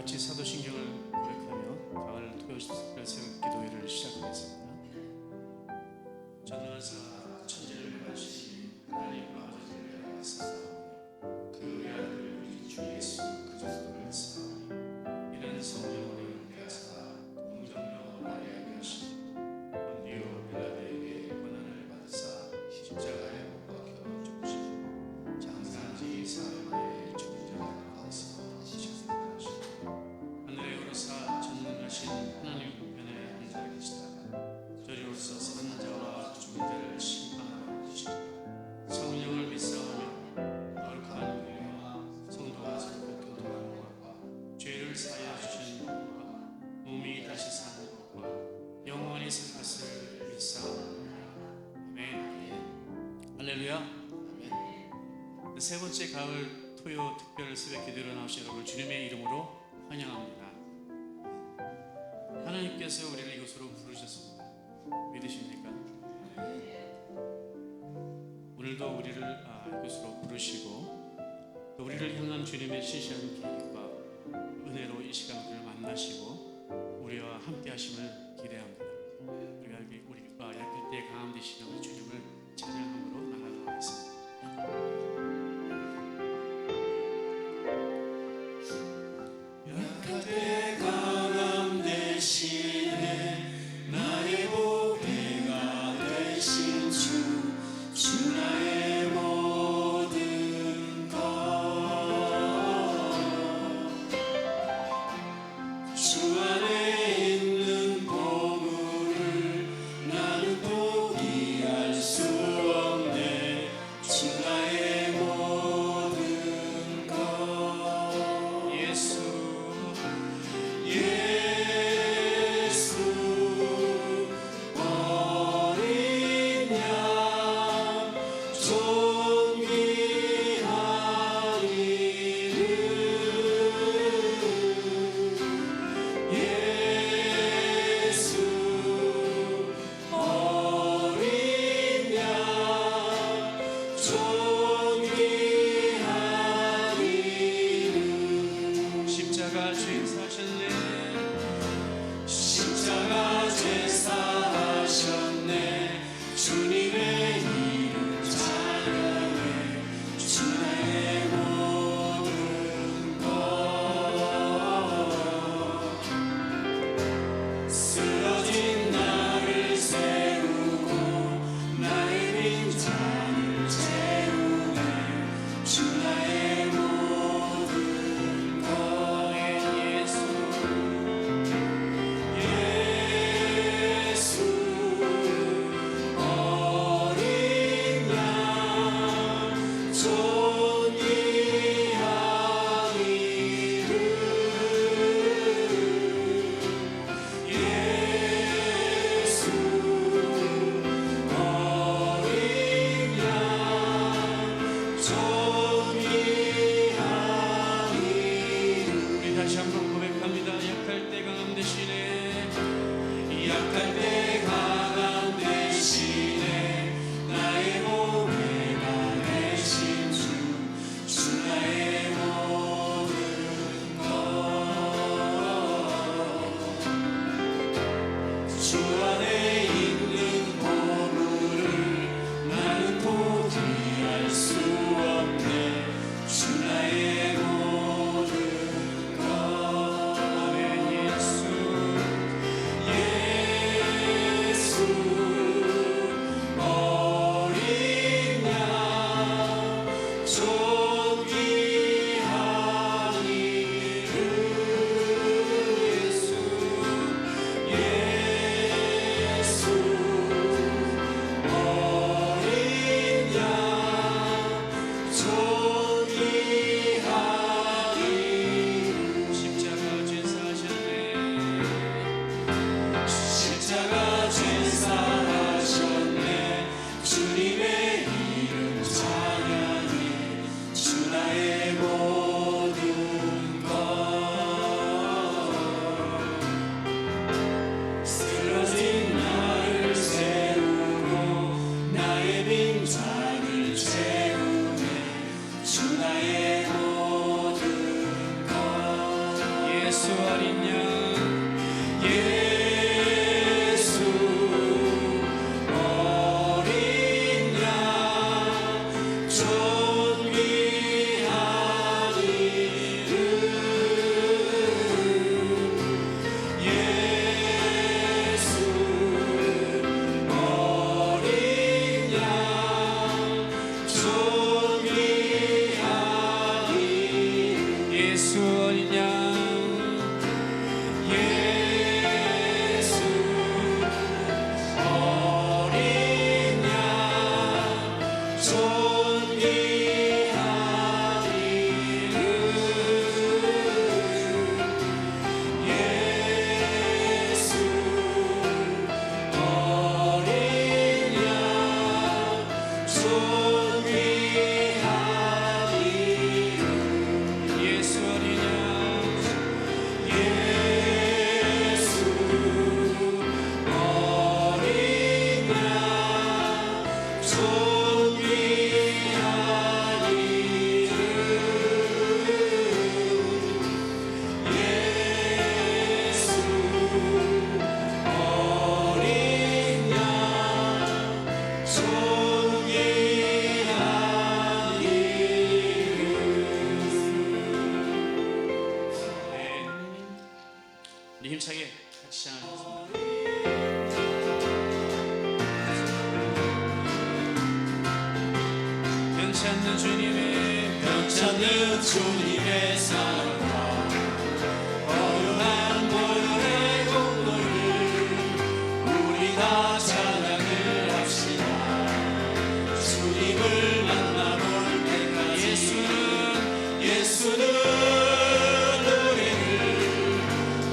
같이 사도신경을 고백하며 가을 토요 새벽 기도회를 시작하겠습니다. 전능하사 천지를 만드신 하나님 아버지를 위하사 그 외아들 우리 주 예수 그리스도를 사랑하니 이는 성령으로 인하사 동정녀 마리아에게 하시고 본디오 빌라도에게 고난을 받으사 십자가에 못 박혀 죽으시고 장사한 지 사흘 만에 죽은 자 가운데서 시작하시고 하늘에 오르사 전능하신 하나님 우편에 앉아 계시다가 저리로서 사는 자와 죽은 자를 심판하러 오시리라. 성령을 믿사오며 거룩한 은혜와 성도가 서로 교통하는 것과 죄를 사하여 주시는 것과 몸이 다시 사는 것과 영원히 살 것을 믿사옵나이다. 아멘. 할렐루야. 아멘. 세 번째 가을 토요 특별 새벽 기도로 나오신 여러분을 주님의 이름으로 환영합니다. 하나님께서 우리를 이곳으로 부르셨습니다. 믿으십니까? 오늘도 우리를 이곳으로 부르시고 또 우리를 향한 주님의 신실한 계획과 은혜로 이 시간 우리를 만나시고 우리와 함께 하심을 기대합니다. 우리가 약할 때 강함 되시는 우리 주님을 찬양함으로 나가도록 하겠습니다. 약할 때 강함 되시네 나의 보배가 되신 주 나의 모든 것 주 안에 있는 보물을 나는 포기할 수 없네 주 나의 모든 것 예수 어린 양 존귀한 이름 예수 어린 양 존귀한 이름 십자가 죄 사셨네 십자가 제사하셨네 주님의 이름 찬양해 주 나의 모든 것 쓰러진 나를 세우고 나의 빈잔을 채우네 주 나의 모든 것 예수 어린 양 존귀한 이름 예수 어린 양 존귀한 이름 우리 다시 한번 고백합니다. 약할 때 강함 되시네 약할 때 강함 되시네 나의 보배가 되신 주 나의 모든 것 주 안에 있는 보물을 나는 포기할 수 없네 주 나의 모든 것 예수 어린 양 예수 어린 양 존귀한 이름 예수 어린 양 존귀한 이름 예수 어린 양 예수 어린 양 존귀한 이름 예수 어린 양 존귀한 이름. 네, 우리 힘차게 같이 찬양하겠습니다. 변찮는 주님의 사랑과 어려운 보혈의 공로를 우리 다 찬양을 합시다. 주님을 만나볼 때까지 예수는 우리를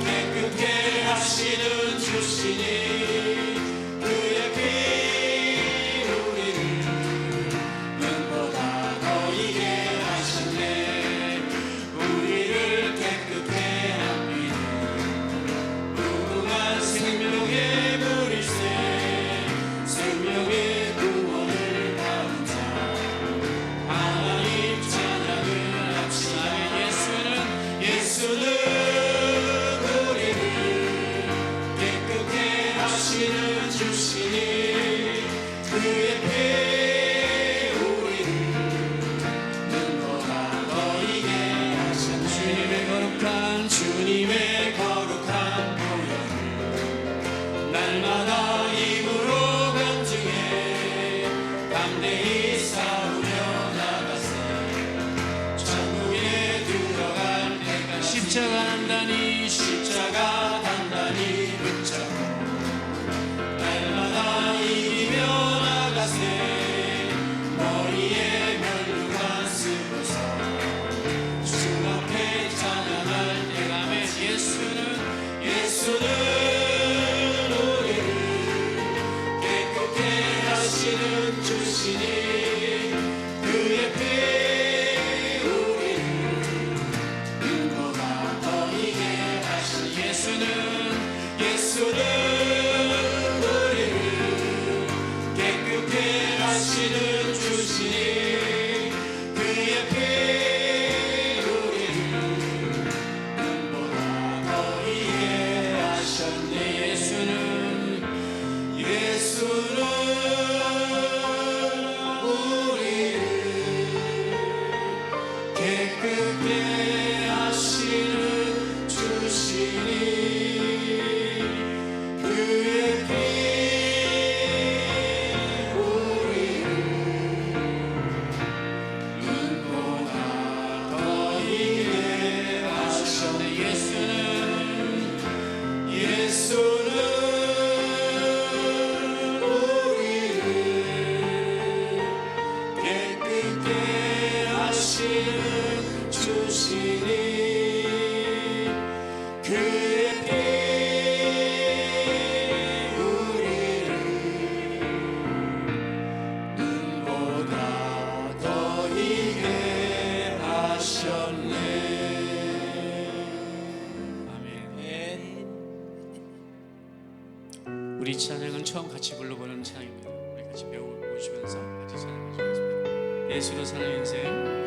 깨끗게 하시는 주시니 그의 피 우리를 눈보다 더 이게 하셨네. 우리를 깨끗게 합니다. 무궁한 생명의 물일새 생명의 구원을 받은 자 하나님 찬양을 합시다. 예수는 우리를 깨끗게 하시는 주시니 그의 피 우리를 눈보다 더 이게 하신 주님의 거룩한 보혈을 날마다 입으로 간증해 담대히 싸우며 나가세. 천국에 들어갈 때까지 십자가 단단히 붙잡고 날마다 이기며 나가세. 머리에 멸류관 쓰고서 주 앞에 찬양할 때가 매. 예수는 우리를 깨끗게 하시는 주시니 그의 피 우리를 눈보다 더 이게 하신 예수는 우리를 깨끗게 하시는 주시니 그의 피 우리를 눈보다 더 이게 하셨네. 예수는 우리를 깨끗게 하시는 주시니 그의 피 우리를 눈보다 더 이게 하셨네. 예수는 우리를 깨끗게 하시는 주시니 그의 피 우리를 눈보다 더 이게 하셨네. 아멘. 우리 찬양은 처음 같이 불러보는 찬양입니다. 우리 같이 배워보시면서 같이 찬양하시겠습니다. 예수로 사는 인생.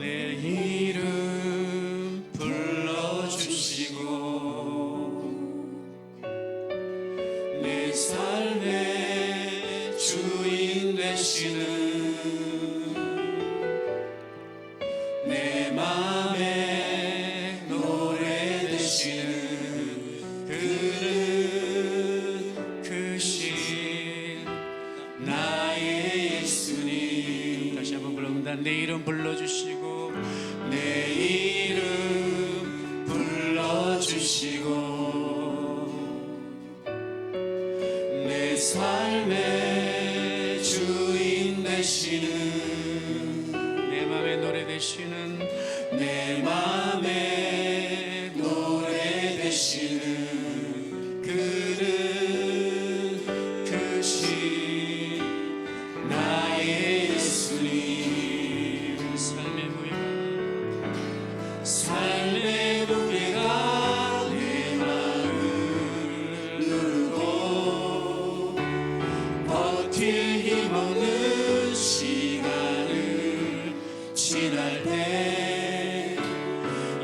내 이름 불러주시고 내 삶의 주인 되시는 내 맘에 노래 되시는 그는 크신 나의 예수님. 다시 한번 불러봅니다. 내 이름 불러주시고 내 이름 불러주시고 내 삶의 주인 되시는 내 맘의 노래 되시는 내 맘의 노래 되시는 그는 크신 나의 예수님. 삶의 무게가 내 마음을 누르고 버틸 힘없는 시간을 지날 때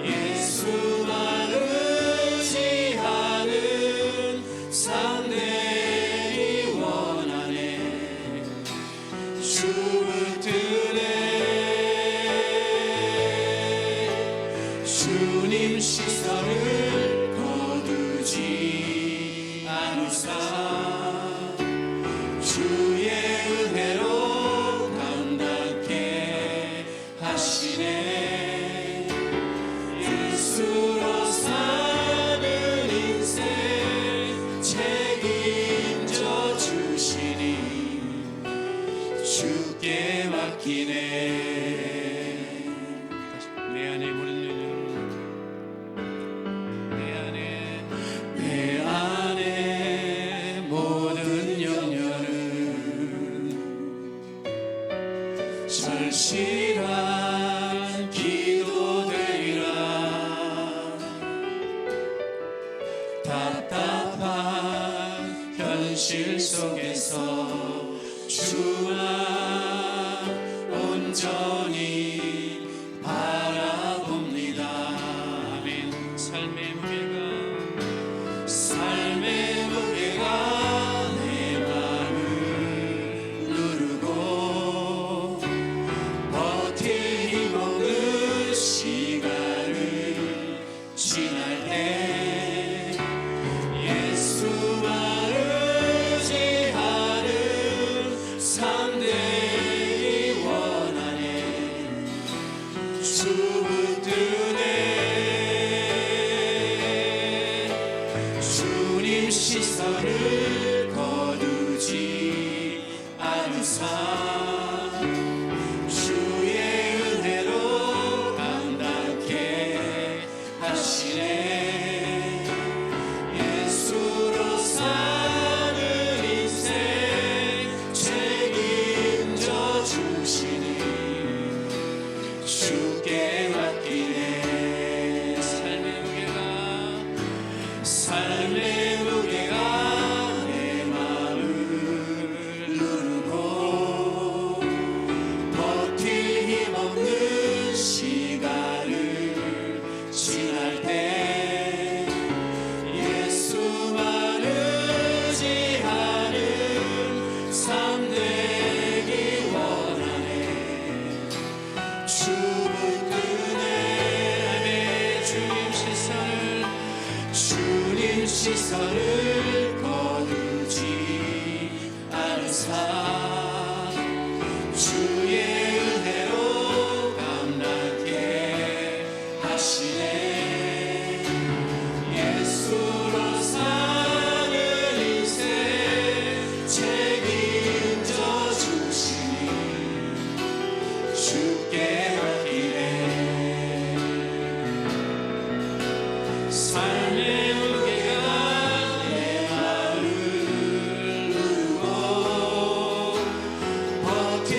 예수만 의지하는 삶 되기 원하네. 주 붙드네. 주님 시선을 거두지 않으사 주의 은혜로 감당케 하시네. 예수로 사는 인생 책임져 주시니 주께 맡기네. 내 안에 모든 내 안에 모든 염려는 절실한 기도되리라. 답답한 현실 속에서 주만 온전히 바라봅니다. 아멘. 삶의 무게가 내 맘을 누르고 버틸 힘없는 시간을 지날 때 예수만 의지하는 삶 되기 원하네. 주 붙드네. 주님 시선을 거두지 않으사 주의 은혜로 감당케 하시네. 예수로 사는 인생 책임져 주시니 주께 맡기네. 삶의 무게가 내 마음을 누르고 버틸 힘없는 시간을 지날 때 예수만 의지하는 삶 되기 원하네. 주 붙드네. 주님 시선을 거두지 않으사 주의 은혜로 감당케 하시네. 예수로 사는 인생 책임져 주시니 주께 맡기네. 삶의 무게가 내 마음을 누르고 버틸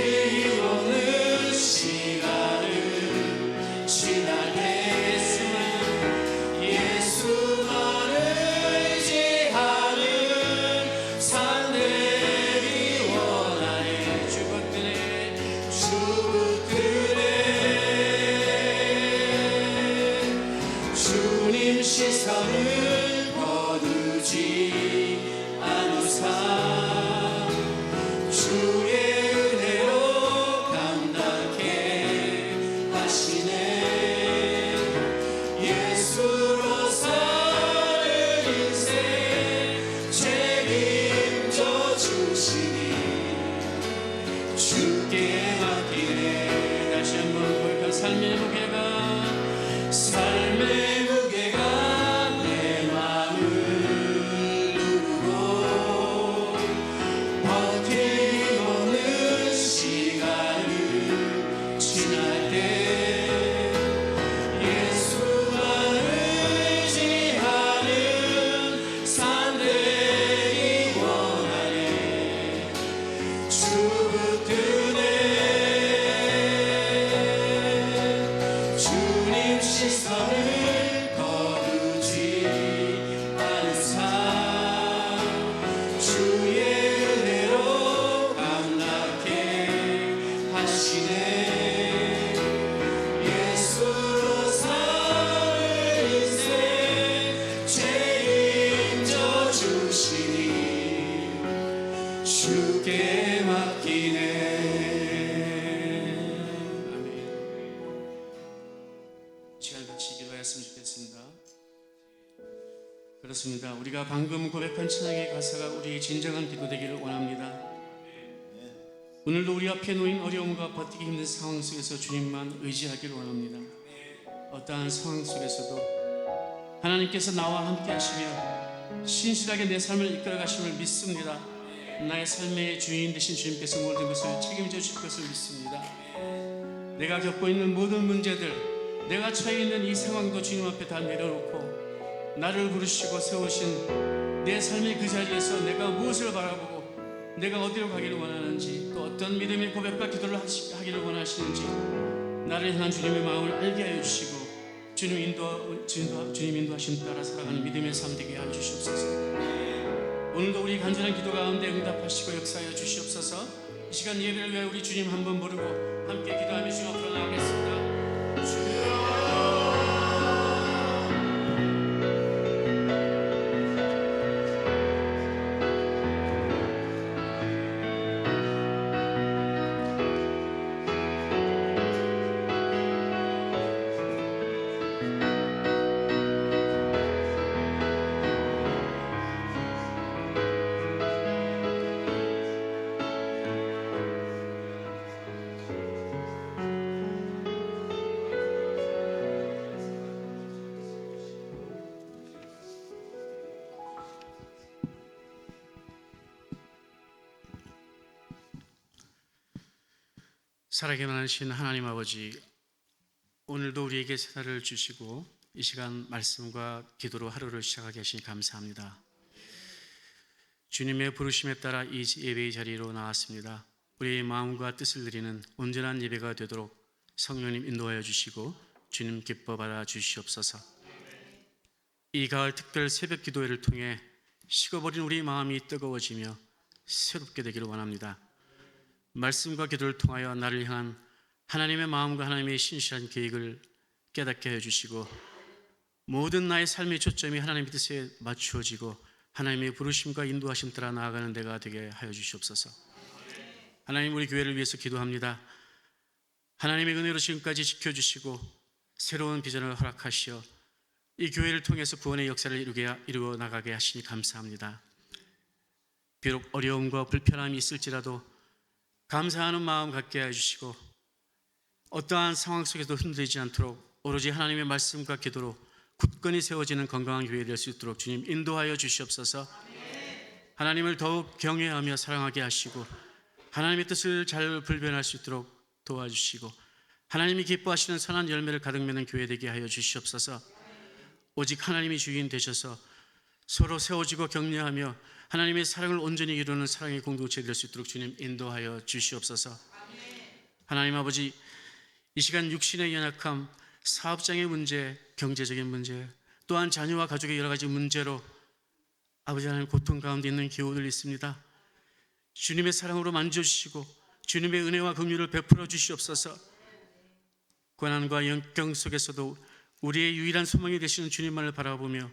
주께 맡기네. 다시 한번 고백한 삶의 무게가 내 마음을 누르고 버팀없는 시간을 지날 때 예수만 의지하는 삶 되기 원하네. 주 붙드네. 주님 시선을 거두지 않은 삶, 주의 은혜로 감락해 하시네. 예수로 사는 인생 책임져 주시니 주께 맡기네. 아멘. 시간 같이 기도하였으면 좋겠습니다. 그렇습니다. 우리가 방금 고백한 찬양의 가사가 우리의 진정한 기도 되기를 원합니다. 오늘도 우리 앞에 놓인 어려움과 버티기 힘든 상황 속에서 주님만 의지하기를 원합니다. 어떠한 상황 속에서도 하나님께서 나와 함께 하시며 신실하게 내 삶을 이끌어 가심을 믿습니다. 나의 삶의 주인 되신 주님께서 모든 것을 책임져 주실 것을 믿습니다. 내가 겪고 있는 모든 문제들, 내가 처해 있는 이 상황도 주님 앞에 다 내려놓고 나를 부르시고 세우신 내 삶의 그 자리에서 내가 무엇을 바라보고 내가 어디로 가기를 원하는지, 또 어떤 믿음의 고백과 기도를 하기를 원하시는지 나를 향한 주님의 마음을 알게 하여 주시고 주님 인도하심 따라 살아가는 믿음의 삶 되게 하여 주시옵소서. 오늘도 우리 간절한 기도 가운데 응답하시고 역사하여 주시옵소서. 이 시간 예배를 위하여 우리 주님 한번 부르고 함께 기도하며 주님 앞으로 나가겠습니다. 주여. 살아계 많으신 하나님 아버지, 오늘도 우리에게 새날을 주시고 이 시간 말씀과 기도로 하루를 시작하게 하시니 감사합니다. 주님의 부르심에 따라 이 예배의 자리로 나왔습니다. 우리의 마음과 뜻을 드리는 온전한 예배가 되도록 성령님 인도하여 주시고 주님 기뻐 받아 주시옵소서. 이 가을 특별 새벽 기도회를 통해 식어버린 우리 마음이 뜨거워지며 새롭게 되기를 원합니다. 말씀과 기도를 통하여 나를 향한 하나님의 마음과 하나님의 신실한 계획을 깨닫게 해주시고 모든 나의 삶의 초점이 하나님의 뜻에 맞추어지고 하나님의 부르심과 인도하심 따라 나아가는 데가 되게 하여 주시옵소서. 하나님, 우리 교회를 위해서 기도합니다. 하나님의 은혜로 지금까지 지켜주시고 새로운 비전을 허락하시어 이 교회를 통해서 구원의 역사를 이루어 나가게 하시니 감사합니다. 비록 어려움과 불편함이 있을지라도 감사하는 마음 갖게 해주시고 어떠한 상황 속에도 흔들리지 않도록 오로지 하나님의 말씀과 기도로 굳건히 세워지는 건강한 교회 될 수 있도록 주님 인도하여 주시옵소서. 하나님을 더욱 경외하며 사랑하게 하시고 하나님의 뜻을 잘 불변할 수 있도록 도와주시고 하나님이 기뻐하시는 선한 열매를 가득 맺는 교회 되게 하여 주시옵소서. 오직 하나님이 주인 되셔서 서로 세워지고 격려하며 하나님의 사랑을 온전히 이루는 사랑의 공동체 될 수 있도록 주님 인도하여 주시옵소서. 하나님 아버지, 이 시간 육신의 연약함, 사업장의 문제, 경제적인 문제, 또한 자녀와 가족의 여러 가지 문제로 아버지 하나님 고통 가운데 있는 교우들 있습니다. 주님의 사랑으로 만져주시고 주님의 은혜와 긍휼을 베풀어 주시옵소서. 고난과 역경 속에서도 우리의 유일한 소망이 되시는 주님만을 바라보며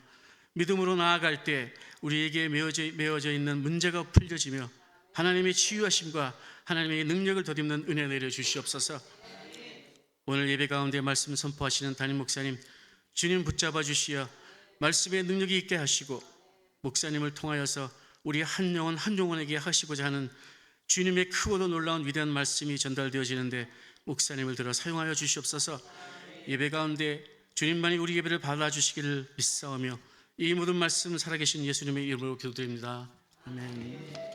믿음으로 나아갈 때 우리에게 메어져 있는 문제가 풀려지며 하나님의 치유하심과 하나님의 능력을 덧입는 은혜 내려 주시옵소서. 오늘 예배 가운데 말씀 선포하시는 담임 목사님, 주님 붙잡아 주시어 말씀의 능력이 있게 하시고 목사님을 통하여서 우리 한 영혼 한 영혼에게 하시고자 하는 주님의 크고도 놀라운 위대한 말씀이 전달되어지는데 목사님을 들어 사용하여 주시옵소서. 예배 가운데 주님만이 우리 예배를 받아주시기를 믿사오며 이 모든 말씀 살아계신 예수님의 이름으로 기도드립니다. 아멘.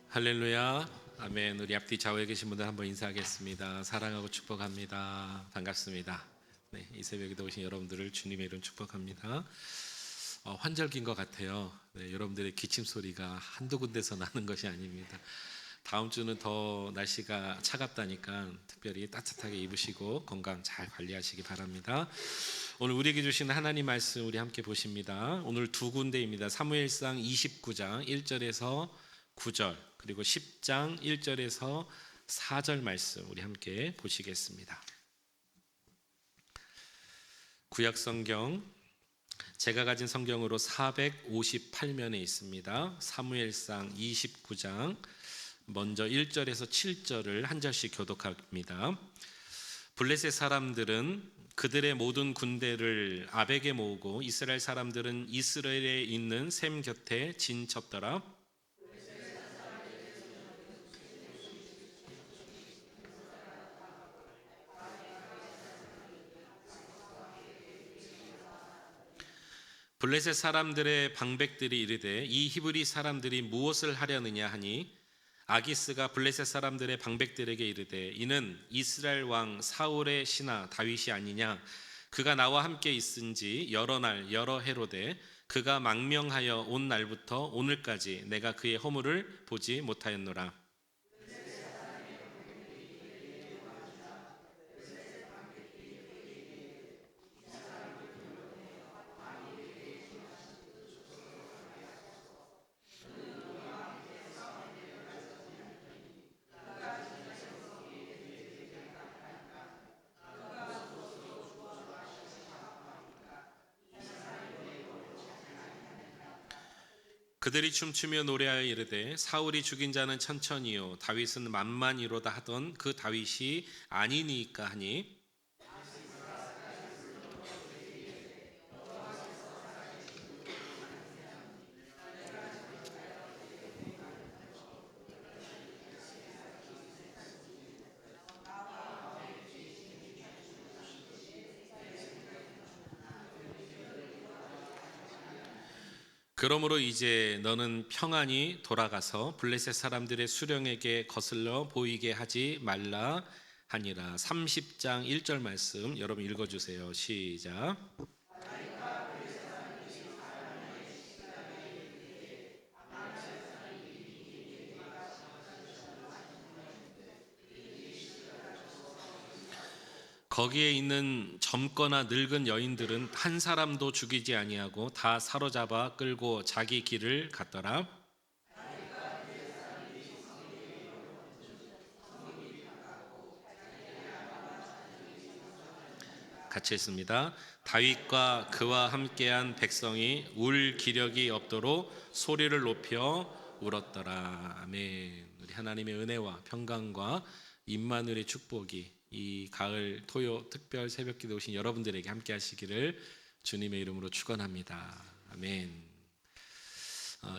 할렐루야, 아멘. 우리 앞뒤 좌우에 계신 분들 한번 인사하겠습니다. 사랑하고 축복합니다. 반갑습니다. 네, 이 새벽에도 오신 여러분들을 주님의 이름 축복합니다. 환절기인 것 같아요. 네, 여러분들의 기침 소리가 한두 군데서 나는 것이 아닙니다. 다음 주는 더 날씨가 차갑다니까 특별히 따뜻하게 입으시고 건강 잘 관리하시기 바랍니다. 오늘 우리에게 주신 하나님 말씀 우리 함께 보십니다. 오늘 두 군데입니다. 사무엘상 29장 1절에서 9절 그리고 10장 1절에서 4절 말씀 우리 함께 보시겠습니다. 구약 성경 제가 가진 성경으로 458면에 있습니다. 사무엘상 29장 먼저 1절에서 7절을 한 절씩 교독합니다. 블레셋 사람들은 그들의 모든 군대를 아벡에 모으고 이스라엘 사람들은 이스라엘에 있는 셈 곁에 진쳤더라. 블레셋 사람들의 방백들이 이르되 이 히브리 사람들이 무엇을 하려느냐 하니 아기스가 블레셋 사람들의 방백들에게 이르되 이는 이스라엘 왕 사울의 신하 다윗이 아니냐. 그가 나와 함께 있은지 여러 날 여러 해로되 그가 망명하여 온 날부터 오늘까지 내가 그의 허물을 보지 못하였노라. 그들이 춤추며 노래하여 이르되 사울이 죽인 자는 천천히요 다윗은 만만이로다 하던 그 다윗이 아니니까 하니 그러므로 이제 너는 평안히 돌아가서 블레셋 사람들의 수령에게 거슬러 보이게 하지 말라 하니라. 30장 1절 말씀 여러분 읽어주세요. 시작. 거기에 있는 젊거나 늙은 여인들은 한 사람도 죽이지 아니하고 다 사로잡아 끌고 자기 길을 갔더라. 같이 했습니다. 다윗과 그와 함께한 백성이 울 기력이 없도록 소리를 높여 울었더라. 아멘. 우리 하나님의 은혜와 평강과 임마누엘의 축복이 이 가을 토요 특별 새벽기도 오신 여러분들에게 함께 하시기를 주님의 이름으로 축원합니다. 아멘.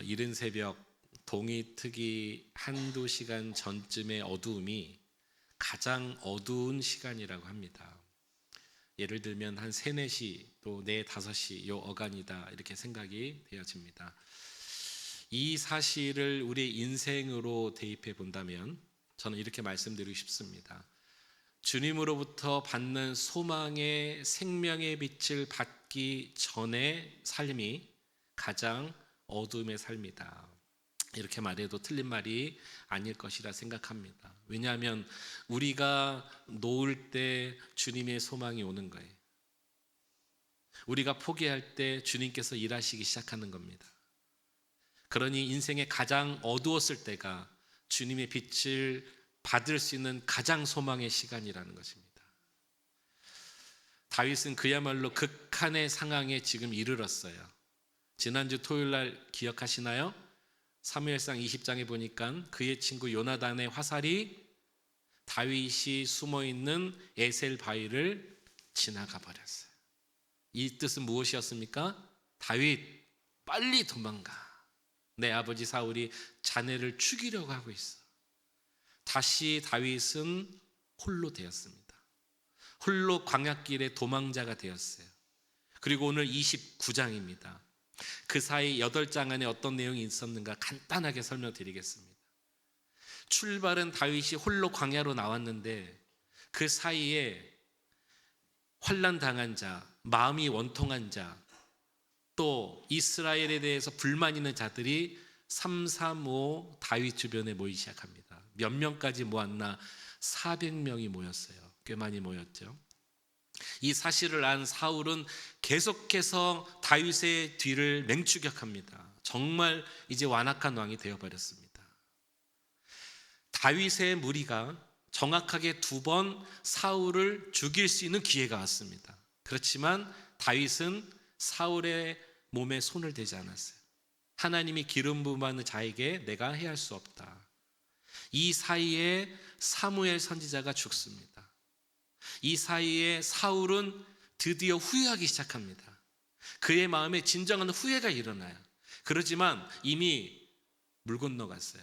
이른 새벽 동이 트기 한두 시간 전쯤의 어두움이 가장 어두운 시간이라고 합니다. 예를 들면 한 3, 4시 또 4, 5시 요 어간이다 이렇게 생각이 되어집니다. 이 사실을 우리 인생으로 대입해 본다면 저는 이렇게 말씀드리고 싶습니다. 주님으로부터 받는 소망의 생명의 빛을 받기 전의 삶이 가장 어둠의 삶이다. 이렇게 말해도 틀린 말이 아닐 것이라 생각합니다. 왜냐하면 우리가 놓을 때 주님의 소망이 오는 거예요. 우리가 포기할 때 주님께서 일하시기 시작하는 겁니다. 그러니 인생의 가장 어두웠을 때가 주님의 빛을 받을 수 있는 가장 소망의 시간이라는 것입니다. 다윗은 그야말로 극한의 상황에 지금 이르렀어요. 지난주 토요일 날 기억하시나요? 사무엘상 20장에 보니까 그의 친구 요나단의 화살이 다윗이 숨어있는 에셀 바위를 지나가 버렸어요. 이 뜻은 무엇이었습니까? 다윗, 빨리 도망가. 내 아버지 사울이 자네를 죽이려고 하고 있어. 다시 다윗은 홀로 되었습니다. 홀로 광야길의 도망자가 되었어요. 그리고 오늘 29장입니다. 그 사이 8장 안에 어떤 내용이 있었는가 간단하게 설명드리겠습니다. 출발은 다윗이 홀로 광야로 나왔는데 그 사이에 환난 당한 자, 마음이 원통한 자, 또 이스라엘에 대해서 불만 있는 자들이 335 다윗 주변에 모이기 시작합니다. 몇 명까지 모았나? 400명이 모였어요. 꽤 많이 모였죠. 이 사실을 안 사울은 계속해서 다윗의 뒤를 맹추격합니다. 정말 이제 완악한 왕이 되어버렸습니다. 다윗의 무리가 정확하게 2번 사울을 죽일 수 있는 기회가 왔습니다. 그렇지만 다윗은 사울의 몸에 손을 대지 않았어요. 하나님이 기름 부음하는 자에게 내가 해할 수 없다. 이 사이에 사무엘 선지자가 죽습니다. 이 사이에 사울은 드디어 후회하기 시작합니다. 그의 마음에 진정한 후회가 일어나요. 그러지만 이미 물 건너갔어요.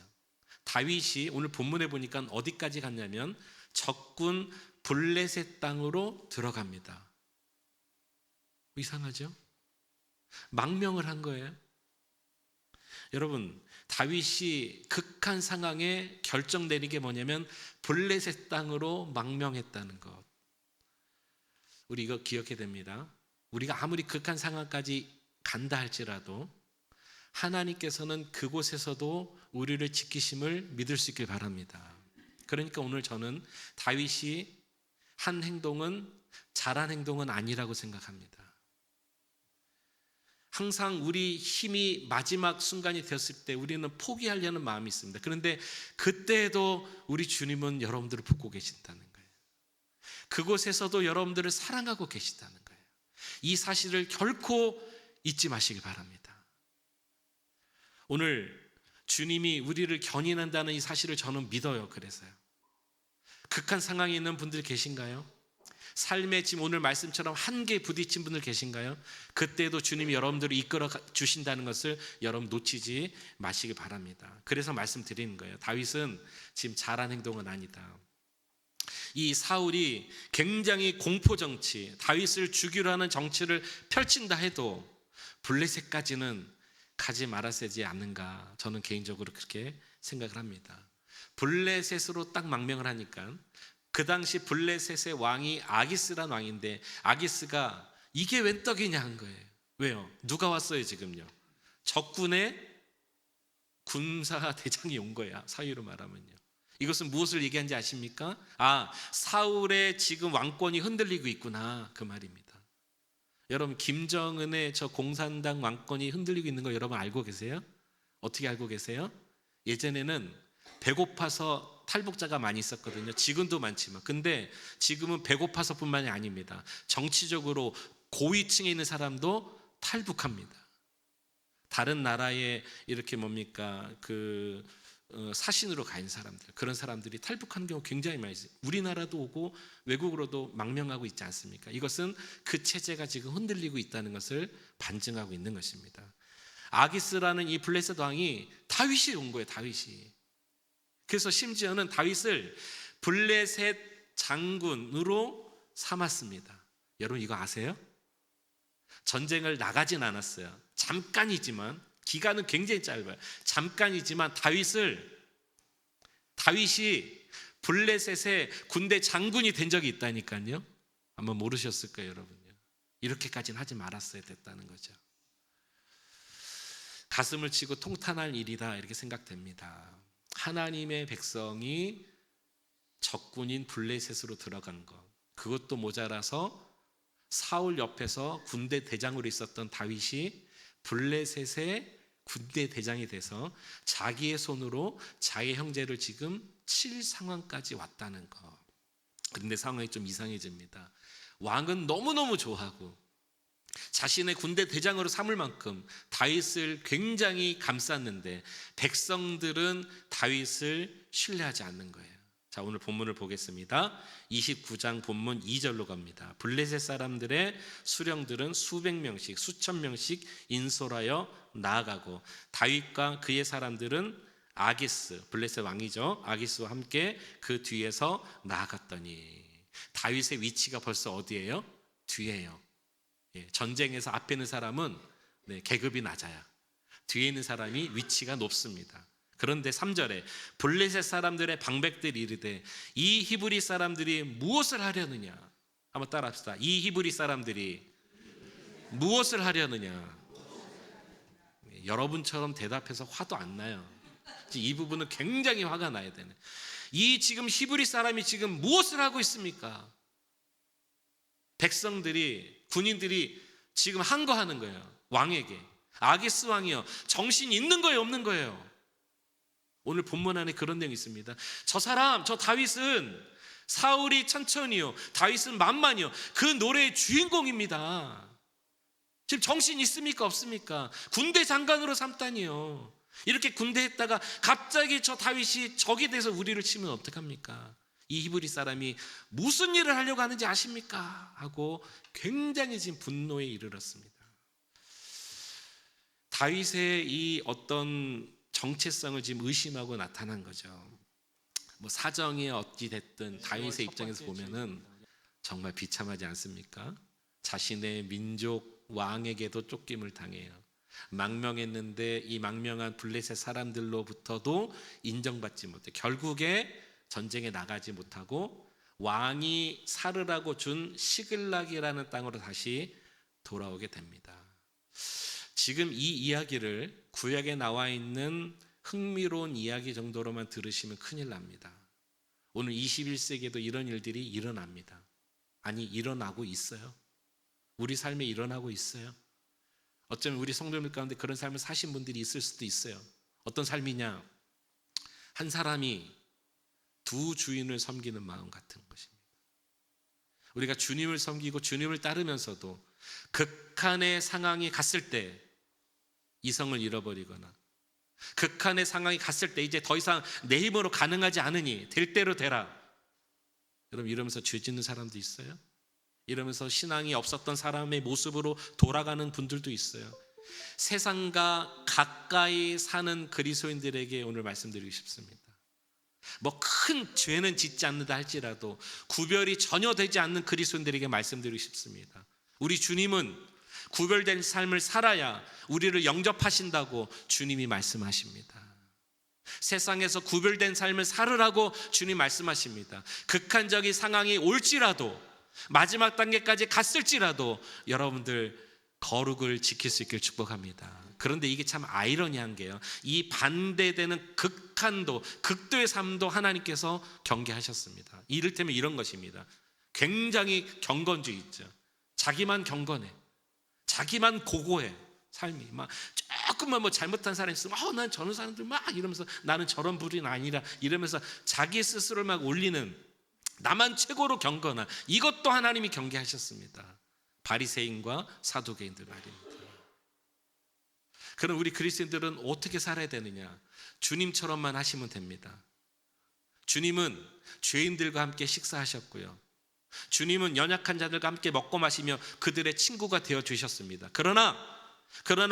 다윗이 오늘 본문에 보니까 어디까지 갔냐면 적군 블레셋 땅으로 들어갑니다. 이상하죠? 망명을 한 거예요. 여러분, 다윗이 극한 상황에 결정 내린 게 뭐냐면 블레셋 땅으로 망명했다는 것. 우리 이거 기억해야 됩니다. 우리가 아무리 극한 상황까지 간다 할지라도 하나님께서는 그곳에서도 우리를 지키심을 믿을 수 있길 바랍니다. 그러니까 오늘 저는 다윗이 한 행동은 잘한 행동은 아니라고 생각합니다. 항상 우리 힘이 마지막 순간이 되었을 때 우리는 포기하려는 마음이 있습니다. 그런데 그때에도 우리 주님은 여러분들을 붙고 계신다는 거예요. 그곳에서도 여러분들을 사랑하고 계시다는 거예요. 이 사실을 결코 잊지 마시기 바랍니다. 오늘 주님이 우리를 견인한다는 이 사실을 저는 믿어요. 그래서요. 극한 상황에 있는 분들 계신가요? 삶에 지금 오늘 말씀처럼 한계에 부딪힌 분들 계신가요? 그때도 주님이 여러분들을 이끌어 주신다는 것을 여러분 놓치지 마시기 바랍니다. 그래서 말씀드리는 거예요. 다윗은 지금 잘한 행동은 아니다. 이 사울이 굉장히 공포정치, 다윗을 죽이려 하는 정치를 펼친다 해도 블레셋까지는 가지 말았어야지 않는가, 저는 개인적으로 그렇게 생각을 합니다. 블레셋으로 딱 망명을 하니까 그 당시 블레셋의 왕이 아기스란 왕인데 아기스가 이게 웬 떡이냐 한 거예요. 왜요? 누가 왔어요 지금요? 적군의 군사 대장이 온 거야. 사유로 말하면요. 이것은 무엇을 얘기하는지 아십니까? 사울의 지금 왕권이 흔들리고 있구나, 그 말입니다. 여러분, 김정은의 저 공산당 왕권이 흔들리고 있는 거 여러분 알고 계세요? 어떻게 알고 계세요? 예전에는 배고파서 탈북자가 많이 있었거든요. 지금도 많지만. 근데 지금은 배고파서뿐만이 아닙니다. 정치적으로 고위층에 있는 사람도 탈북합니다. 다른 나라에 이렇게 사신으로 가 있는 사람들, 그런 사람들이 탈북하는 경우 굉장히 많이 있어요. 우리나라도 오고 외국으로도 망명하고 있지 않습니까? 이것은 그 체제가 지금 흔들리고 있다는 것을 반증하고 있는 것입니다. 아기스라는 이 블레셋 왕이 다윗이 온 거예요. 다윗이. 그래서 심지어는 다윗을 블레셋 장군으로 삼았습니다. 여러분 이거 아세요? 전쟁을 나가진 않았어요. 잠깐이지만, 기간은 굉장히 짧아요. 잠깐이지만 다윗이 블레셋의 군대 장군이 된 적이 있다니까요. 아마 모르셨을 거예요, 여러분요. 이렇게까지는 하지 말았어야 됐다는 거죠. 가슴을 치고 통탄할 일이다, 이렇게 생각됩니다. 하나님의 백성이 적군인 블레셋으로 들어간 것, 그것도 모자라서 사울 옆에서 군대 대장으로 있었던 다윗이 블레셋의 군대 대장이 돼서 자기의 손으로 자기 형제를 지금 칠 상황까지 왔다는 것. 그런데 상황이 좀 이상해집니다. 왕은 너무너무 좋아하고 자신의 군대 대장으로 삼을 만큼 다윗을 굉장히 감쌌는데 백성들은 다윗을 신뢰하지 않는 거예요. 자, 오늘 본문을 보겠습니다. 29장 본문 2절로 갑니다. 블레셋 사람들의 수령들은 수백 명씩 수천 명씩 인솔하여 나아가고 다윗과 그의 사람들은 아기스, 블레셋 왕이죠, 아기스와 함께 그 뒤에서 나아갔더니 다윗의 위치가 벌써 어디예요? 뒤에요. 전쟁에서 앞에 있는 사람은 계급이 낮아요. 뒤에 있는 사람이 위치가 높습니다. 그런데 3절에 블레셋 사람들의 방백들이 이르되 이 히브리 사람들이 무엇을 하려느냐. 한번 따라합시다. 이 히브리 사람들이 무엇을 하려느냐. 여러분처럼 대답해서 화도 안 나요. 이 부분은 굉장히 화가 나야 되네. 이 지금 히브리 사람이 지금 무엇을 하고 있습니까? 백성들이, 군인들이 지금 항거하는 거예요. 왕에게. 아기스 왕이요, 정신 있는 거예요, 없는 거예요? 오늘 본문 안에 그런 내용이 있습니다. 저 사람, 저 다윗은 사울이 천천히요, 다윗은 만만히요, 그 노래의 주인공입니다. 지금 정신 있습니까, 없습니까? 군대 장관으로 삼다니요. 이렇게 군대 했다가 갑자기 저 다윗이 적이 돼서 우리를 치면 어떡합니까? 이 히브리 사람이 무슨 일을 하려고 하는지 아십니까? 하고 굉장히 지금 분노에 이르렀습니다. 다윗의 이 어떤 정체성을 지금 의심하고 나타난 거죠. 뭐 사정이 어찌 됐든 다윗의 입장에서 보면은 정말 비참하지 않습니까? 자신의 민족 왕에게도 쫓김을 당해요. 망명했는데 이 망명한 블레셋 사람들로부터도 인정받지 못해 결국에 전쟁에 나가지 못하고 왕이 사르라고 준 시글락이라는 땅으로 다시 돌아오게 됩니다. 지금 이 이야기를 구약에 나와 있는 흥미로운 이야기 정도로만 들으시면 큰일 납니다. 오늘 21세기에도 이런 일들이 일어납니다. 아니, 일어나고 있어요. 우리 삶에 일어나고 있어요. 어쩌면 우리 성도들 가운데 그런 삶을 사신 분들이 있을 수도 있어요. 어떤 삶이냐? 한 사람이 두 주인을 섬기는 마음 같은 것입니다. 우리가 주님을 섬기고 주님을 따르면서도 극한의 상황이 갔을 때 이성을 잃어버리거나 극한의 상황이 갔을 때 이제 더 이상 내 힘으로 가능하지 않으니 될 대로 되라. 여러분, 이러면서 죄 짓는 사람도 있어요. 이러면서 신앙이 없었던 사람의 모습으로 돌아가는 분들도 있어요. 세상과 가까이 사는 그리스도인들에게 오늘 말씀드리고 싶습니다. 뭐 큰 죄는 짓지 않는다 할지라도 구별이 전혀 되지 않는 그리스도인들에게 말씀드리고 싶습니다. 우리 주님은 구별된 삶을 살아야 우리를 영접하신다고 주님이 말씀하십니다. 세상에서 구별된 삶을 살으라고 주님 말씀하십니다. 극한적인 상황이 올지라도 마지막 단계까지 갔을지라도 여러분들 거룩을 지킬 수 있길 축복합니다. 그런데 이게 참 아이러니한 게요, 이 반대되는 극한도, 극도의 삶도 하나님께서 경계하셨습니다. 이를테면 이런 것입니다. 굉장히 경건주의 있죠. 자기만 경건해, 자기만 고고해. 삶이 막 조금만 뭐 잘못한 사람이 있으면 난 저런 사람들 막 이러면서 나는 저런 부류는 아니라 이러면서 자기 스스로를 막 올리는, 나만 최고로 경건한, 이것도 하나님이 경계하셨습니다. 바리새인과 사두개인들 말입니다. 그럼 우리 그리스도인들은 어떻게 살아야 되느냐? 주님처럼만 하시면 됩니다. 주님은 죄인들과 함께 식사하셨고요, 주님은 연약한 자들과 함께 먹고 마시며 그들의 친구가 되어 주셨습니다. 그러나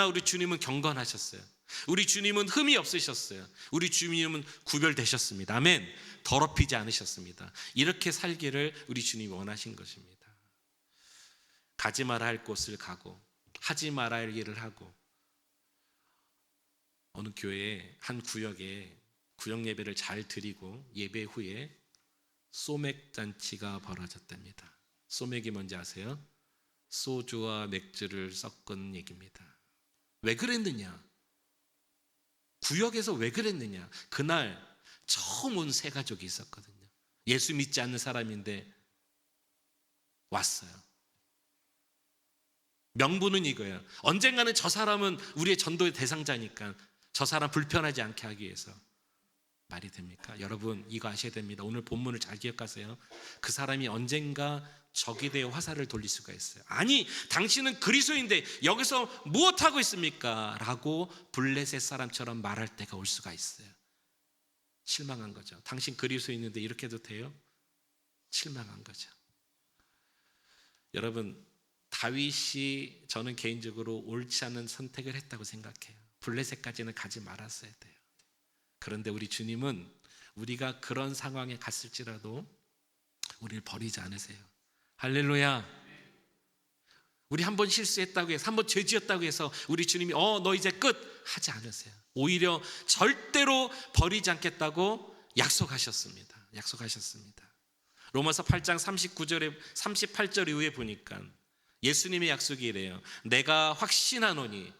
우리 주님은 경건하셨어요. 우리 주님은 흠이 없으셨어요. 우리 주님은 구별되셨습니다. 아멘. 더럽히지 않으셨습니다. 이렇게 살기를 우리 주님이 원하신 것입니다. 가지 말아야 할 곳을 가고 하지 말아야 할 일을 하고, 어느 교회에 한 구역에 구역 예배를 잘 드리고 예배 후에 소맥 잔치가 벌어졌답니다. 소맥이 뭔지 아세요? 소주와 맥주를 섞은 얘기입니다. 왜 그랬느냐? 구역에서 왜 그랬느냐? 그날 처음 온 세 가족이 있었거든요. 예수 믿지 않는 사람인데 왔어요. 명분은 이거예요. 언젠가는 저 사람은 우리의 전도의 대상자니까 저 사람 불편하지 않게 하기 위해서 말이 됩니까? 여러분 이거 아셔야 됩니다. 오늘 본문을 잘 기억하세요. 그 사람이 언젠가 적이 되어 화살을 돌릴 수가 있어요. 아니 당신은 그리스도인데 여기서 무엇하고 있습니까? 라고 블레셋 사람처럼 말할 때가 올 수가 있어요. 실망한 거죠. 당신 그리스도인인데 이렇게 해도 돼요? 실망한 거죠. 여러분 다윗이 저는 개인적으로 옳지 않은 선택을 했다고 생각해요. 블레셋까지는 가지 말았어야 돼요. 그런데 우리 주님은 우리가 그런 상황에 갔을지라도 우리를 버리지 않으세요. 할렐루야. 우리 한 번 실수했다고 해서, 한 번 죄 지었다고 해서 우리 주님이 너 이제 끝 하지 않으세요. 오히려 절대로 버리지 않겠다고 약속하셨습니다. 로마서 8장 38절 이후에 보니까 예수님의 약속이 이래요. 내가 확신하노니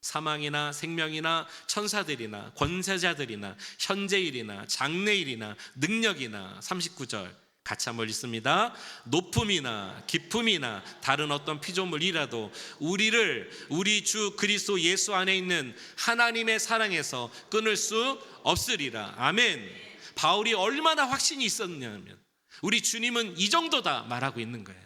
사망이나 생명이나 천사들이나 권세자들이나 현재일이나 장래일이나 능력이나 39절 같이 한번 읽습니다. 높음이나 깊음이나 다른 어떤 피조물이라도 우리를 우리 주 그리스도 예수 안에 있는 하나님의 사랑에서 끊을 수 없으리라. 아멘. 바울이 얼마나 확신이 있었냐면 우리 주님은 이 정도다 말하고 있는 거예요.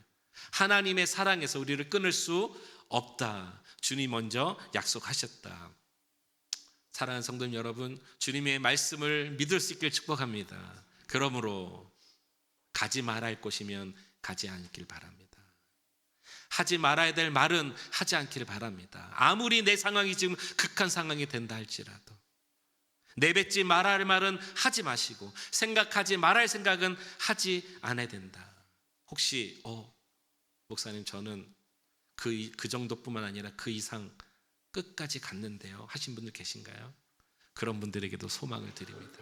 하나님의 사랑에서 우리를 끊을 수 없다. 주님 먼저 약속하셨다. 사랑하는 성도 여러분, 주님의 말씀을 믿을 수 있길 축복합니다. 그러므로 가지 말아야 할 곳이면 가지 않길 바랍니다. 하지 말아야 될 말은 하지 않기를 바랍니다. 아무리 내 상황이 지금 극한 상황이 된다 할지라도 내뱉지 말아야 할 말은 하지 마시고 생각하지 말아야 할 생각은 하지 않아야 된다. 혹시 목사님 저는 그 정도뿐만 아니라 그 이상 끝까지 갔는데요 하신 분들 계신가요? 그런 분들에게도 소망을 드립니다.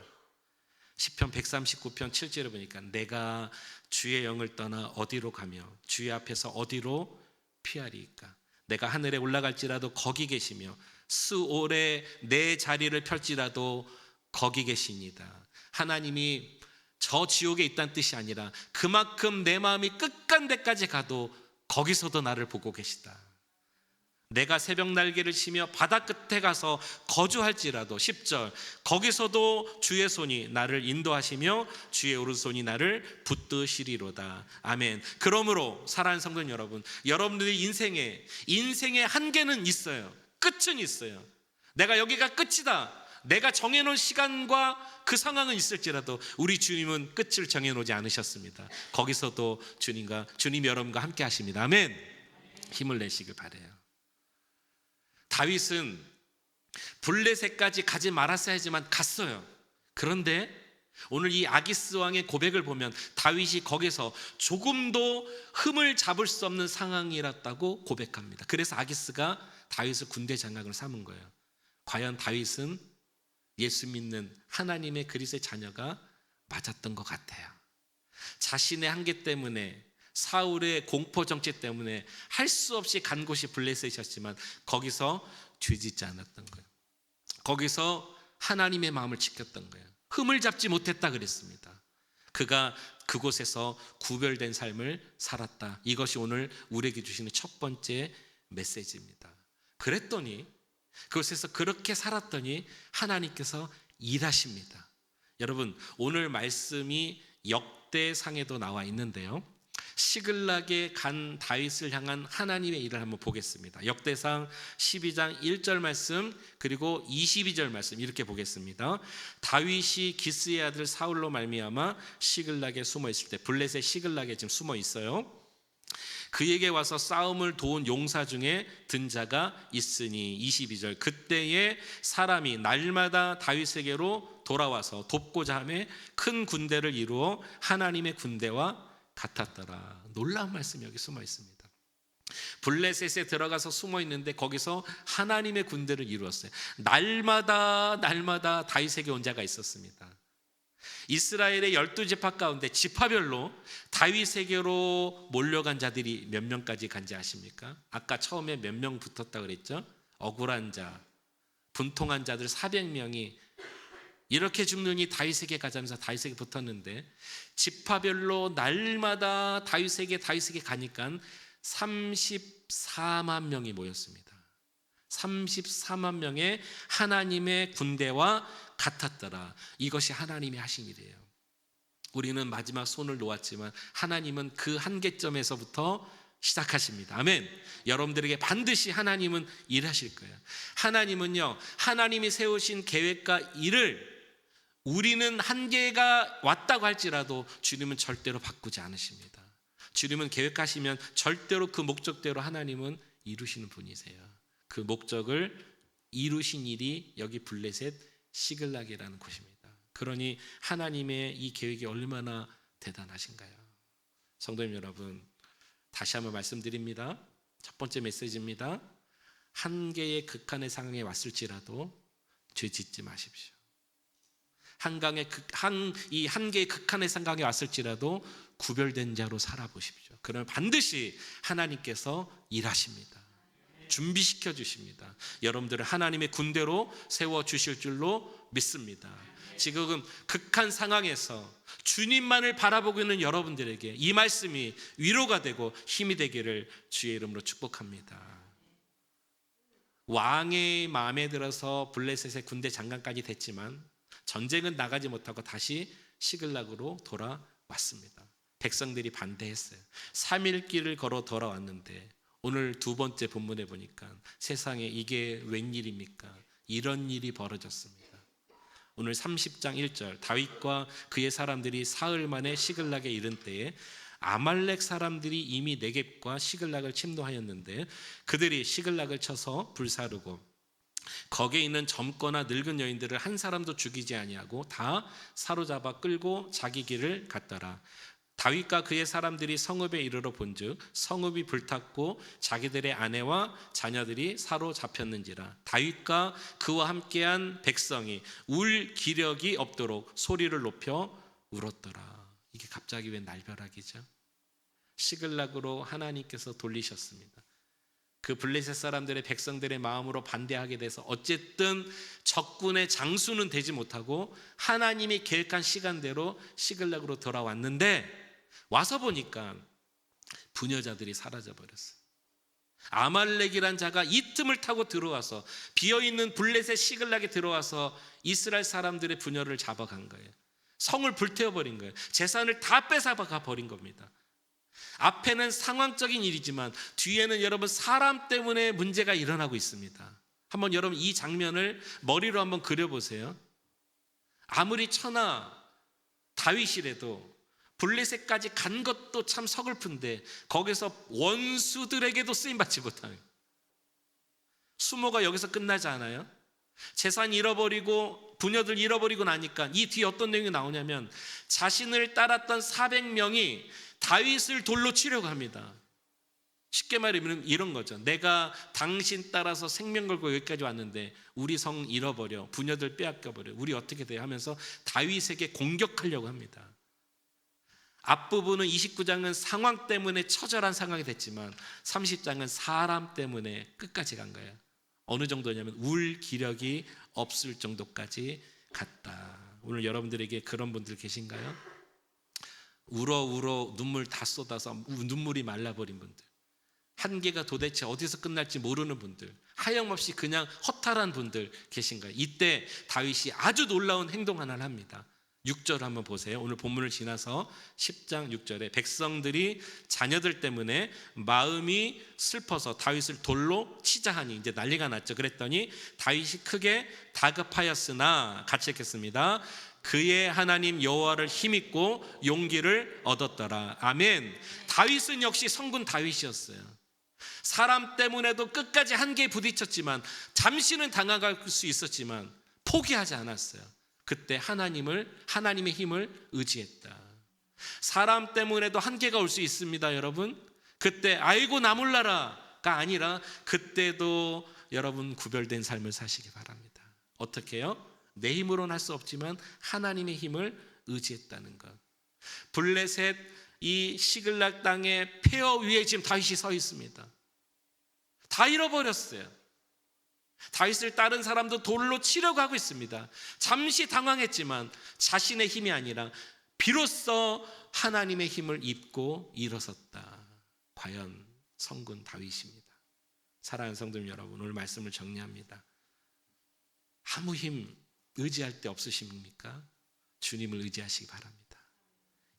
시편 139편 7절에 보니까 내가 주의 영을 떠나 어디로 가며 주의 앞에서 어디로 피하리이까? 내가 하늘에 올라갈지라도 거기 계시며 수오래 내 자리를 펼지라도 거기 계시니다. 하나님이 저 지옥에 있다는 뜻이 아니라 그만큼 내 마음이 끝간 데까지 가도 거기서도 나를 보고 계시다. 내가 새벽 날개를 치며 바다 끝에 가서 거주할지라도 10절 거기서도 주의 손이 나를 인도하시며 주의 오른손이 나를 붙드시리로다. 아멘. 그러므로 사랑하는 성도 여러분, 여러분들의 인생의 한계는 있어요. 끝은 있어요. 내가 여기가 끝이다. 내가 정해놓은 시간과 그 상황은 있을지라도 우리 주님은 끝을 정해놓지 않으셨습니다. 거기서도 주님 여러분과 함께 하십니다. 아멘. 힘을 내시길 바라요. 다윗은 블레셋까지 가지 말았어야 하지만 갔어요. 그런데 오늘 이 아기스 왕의 고백을 보면 다윗이 거기서 조금도 흠을 잡을 수 없는 상황이었다고 고백합니다. 그래서 아기스가 다윗을 군대 장관으로 삼은 거예요. 과연 다윗은 예수 믿는 하나님의 그리스도의 자녀가 맞았던 것 같아요. 자신의 한계 때문에 사울의 공포 정치 때문에 할 수 없이 간 곳이 블레셋이었지만 거기서 뒤집지 않았던 거예요. 거기서 하나님의 마음을 지켰던 거예요. 흠을 잡지 못했다 그랬습니다. 그가 그곳에서 구별된 삶을 살았다. 이것이 오늘 우리에게 주시는 첫 번째 메시지입니다. 그랬더니 그곳에서 그렇게 살았더니 하나님께서 일하십니다. 여러분 오늘 말씀이 역대상에도 나와 있는데요, 시글락에 간 다윗을 향한 하나님의 일을 한번 보겠습니다. 역대상 12장 1절 말씀 그리고 22절 말씀 이렇게 보겠습니다. 다윗이 기스의 아들 사울로 말미암아 시글락에 숨어 있을 때, 블레셋 시글락에 지금 숨어 있어요. 그에게 와서 싸움을 도운 용사 중에 든 자가 있으니 22절 그때에 사람이 날마다 다윗에게로 돌아와서 돕고자 하며 큰 군대를 이루어 하나님의 군대와 같았더라. 놀라운 말씀이 여기 숨어 있습니다. 블레셋에 들어가서 숨어 있는데 거기서 하나님의 군대를 이루었어요. 날마다 다윗에게 온 자가 있었습니다. 이스라엘의 12지파 가운데 지파별로 다윗에게로 몰려간 자들이 몇 명까지 간지 아십니까? 아까 처음에 몇 명 붙었다고 그랬죠? 억울한 자, 분통한 자들 400명이 이렇게 죽느니 다윗에게 가자면서 다윗에게 붙었는데 지파별로 날마다 다윗에게 가니까 34만 명이 모였습니다. 34만 명의 하나님의 군대와 같았더라. 이것이 하나님이 하신 일이에요. 우리는 마지막 손을 놓았지만 하나님은 그 한계점에서부터 시작하십니다. 아멘. 여러분들에게 반드시 하나님은 일하실 거예요. 하나님은요, 하나님이 세우신 계획과 일을 우리는 한계가 왔다고 할지라도 주님은 절대로 바꾸지 않으십니다. 주님은 계획하시면 절대로 그 목적대로 하나님은 이루시는 분이세요. 그 목적을 이루신 일이 여기 블레셋 시글락이라는 곳입니다. 그러니 하나님의 이 계획이 얼마나 대단하신가요? 성도님 여러분, 다시 한번 말씀드립니다. 첫 번째 메시지입니다. 한계의 극한의 상황에 왔을지라도 죄 짓지 마십시오. 이 한계의 극한의 상황에 왔을지라도 구별된 자로 살아보십시오. 그러면 반드시 하나님께서 일하십니다. 준비시켜 주십니다. 여러분들을 하나님의 군대로 세워주실 줄로 믿습니다. 지금 극한 상황에서 주님만을 바라보고 있는 여러분들에게 이 말씀이 위로가 되고 힘이 되기를 주의 이름으로 축복합니다. 왕의 마음에 들어서 블레셋의 군대 장관까지 됐지만 전쟁은 나가지 못하고 다시 시글락으로 돌아왔습니다. 백성들이 반대했어요. 3일 길을 걸어 돌아왔는데 오늘 두 번째 본문에 보니까 세상에 이게 웬일입니까? 이런 일이 벌어졌습니다. 오늘 30장 1절, 다윗과 그의 사람들이 사흘 만에 시글락에 이른 때에 아말렉 사람들이 이미 네겝과 시글락을 침노하였는데 그들이 시글락을 쳐서 불사르고 거기에 있는 젊거나 늙은 여인들을 한 사람도 죽이지 아니하고 다 사로잡아 끌고 자기 길을 갔더라. 다윗과 그의 사람들이 성읍에 이르러 본즉 성읍이 불탔고 자기들의 아내와 자녀들이 사로잡혔는지라. 다윗과 그와 함께한 백성이 울 기력이 없도록 소리를 높여 울었더라. 이게 갑자기 웬 날벼락이죠? 시글락으로 하나님께서 돌리셨습니다. 그 블레셋 사람들의 백성들의 마음으로 반대하게 돼서 어쨌든 적군의 장수는 되지 못하고 하나님이 계획한 시간대로 시글락으로 돌아왔는데 와서 보니까 부녀자들이 사라져 버렸어요. 아말렉이란 자가 이 틈을 타고 들어와서 비어있는 블레셋 시글락에 들어와서 이스라엘 사람들의 부녀를 잡아간 거예요. 성을 불태워버린 거예요. 재산을 다 뺏어가 버린 겁니다. 앞에는 상황적인 일이지만 뒤에는 여러분 사람 때문에 문제가 일어나고 있습니다. 한번 여러분 이 장면을 머리로 한번 그려보세요. 아무리 천하 다윗이라도 블레셋까지 간 것도 참 서글픈데 거기서 원수들에게도 쓰임받지 못하는, 수모가 여기서 끝나지 않아요? 재산 잃어버리고 부녀들 잃어버리고 나니까 이 뒤에 어떤 내용이 나오냐면 자신을 따랐던 400명이 다윗을 돌로 치려고 합니다. 쉽게 말하면 이런 거죠. 내가 당신 따라서 생명 걸고 여기까지 왔는데 우리 성 잃어버려, 부녀들 빼앗겨버려, 우리 어떻게 돼 하면서 다윗에게 공격하려고 합니다. 앞부분은 29장은 상황 때문에 처절한 상황이 됐지만 30장은 사람 때문에 끝까지 간 거예요. 어느 정도냐면 울 기력이 없을 정도까지 갔다. 오늘 여러분들에게 그런 분들 계신가요? 울어 눈물 다 쏟아서 눈물이 말라버린 분들, 한계가 도대체 어디서 끝날지 모르는 분들, 하염없이 그냥 허탈한 분들 계신가요? 이때 다윗이 아주 놀라운 행동 하나를 합니다. 6절 한번 보세요. 오늘 본문을 지나서 10장 6절에 백성들이 자녀들 때문에 마음이 슬퍼서 다윗을 돌로 치자 하니 이제 난리가 났죠. 그랬더니 다윗이 크게 다급하였으나 같이 읽겠습니다. 그의 하나님 여호와를 힘입고 용기를 얻었더라. 아멘. 다윗은 역시 성군 다윗이었어요. 사람 때문에도 끝까지 한계에 부딪혔지만 잠시는 당황할 수 있었지만 포기하지 않았어요. 그때 하나님의 힘을 의지했다. 사람 때문에도 한계가 올 수 있습니다, 여러분. 그때 아이고 나 몰라라가 아니라 그때도 여러분 구별된 삶을 사시기 바랍니다. 어떻게 해요? 내 힘으로는 할 수 없지만 하나님의 힘을 의지했다는 것. 블레셋 이 시글락 땅의 폐허 위에 지금 다윗이 서 있습니다. 다 잃어버렸어요. 다윗을 다른 사람도 돌로 치려고 하고 있습니다. 잠시 당황했지만 자신의 힘이 아니라 비로소 하나님의 힘을 입고 일어섰다. 과연 성군 다윗입니다. 사랑하는 성도 여러분, 오늘 말씀을 정리합니다. 아무 힘 의지할 데 없으십니까? 주님을 의지하시기 바랍니다.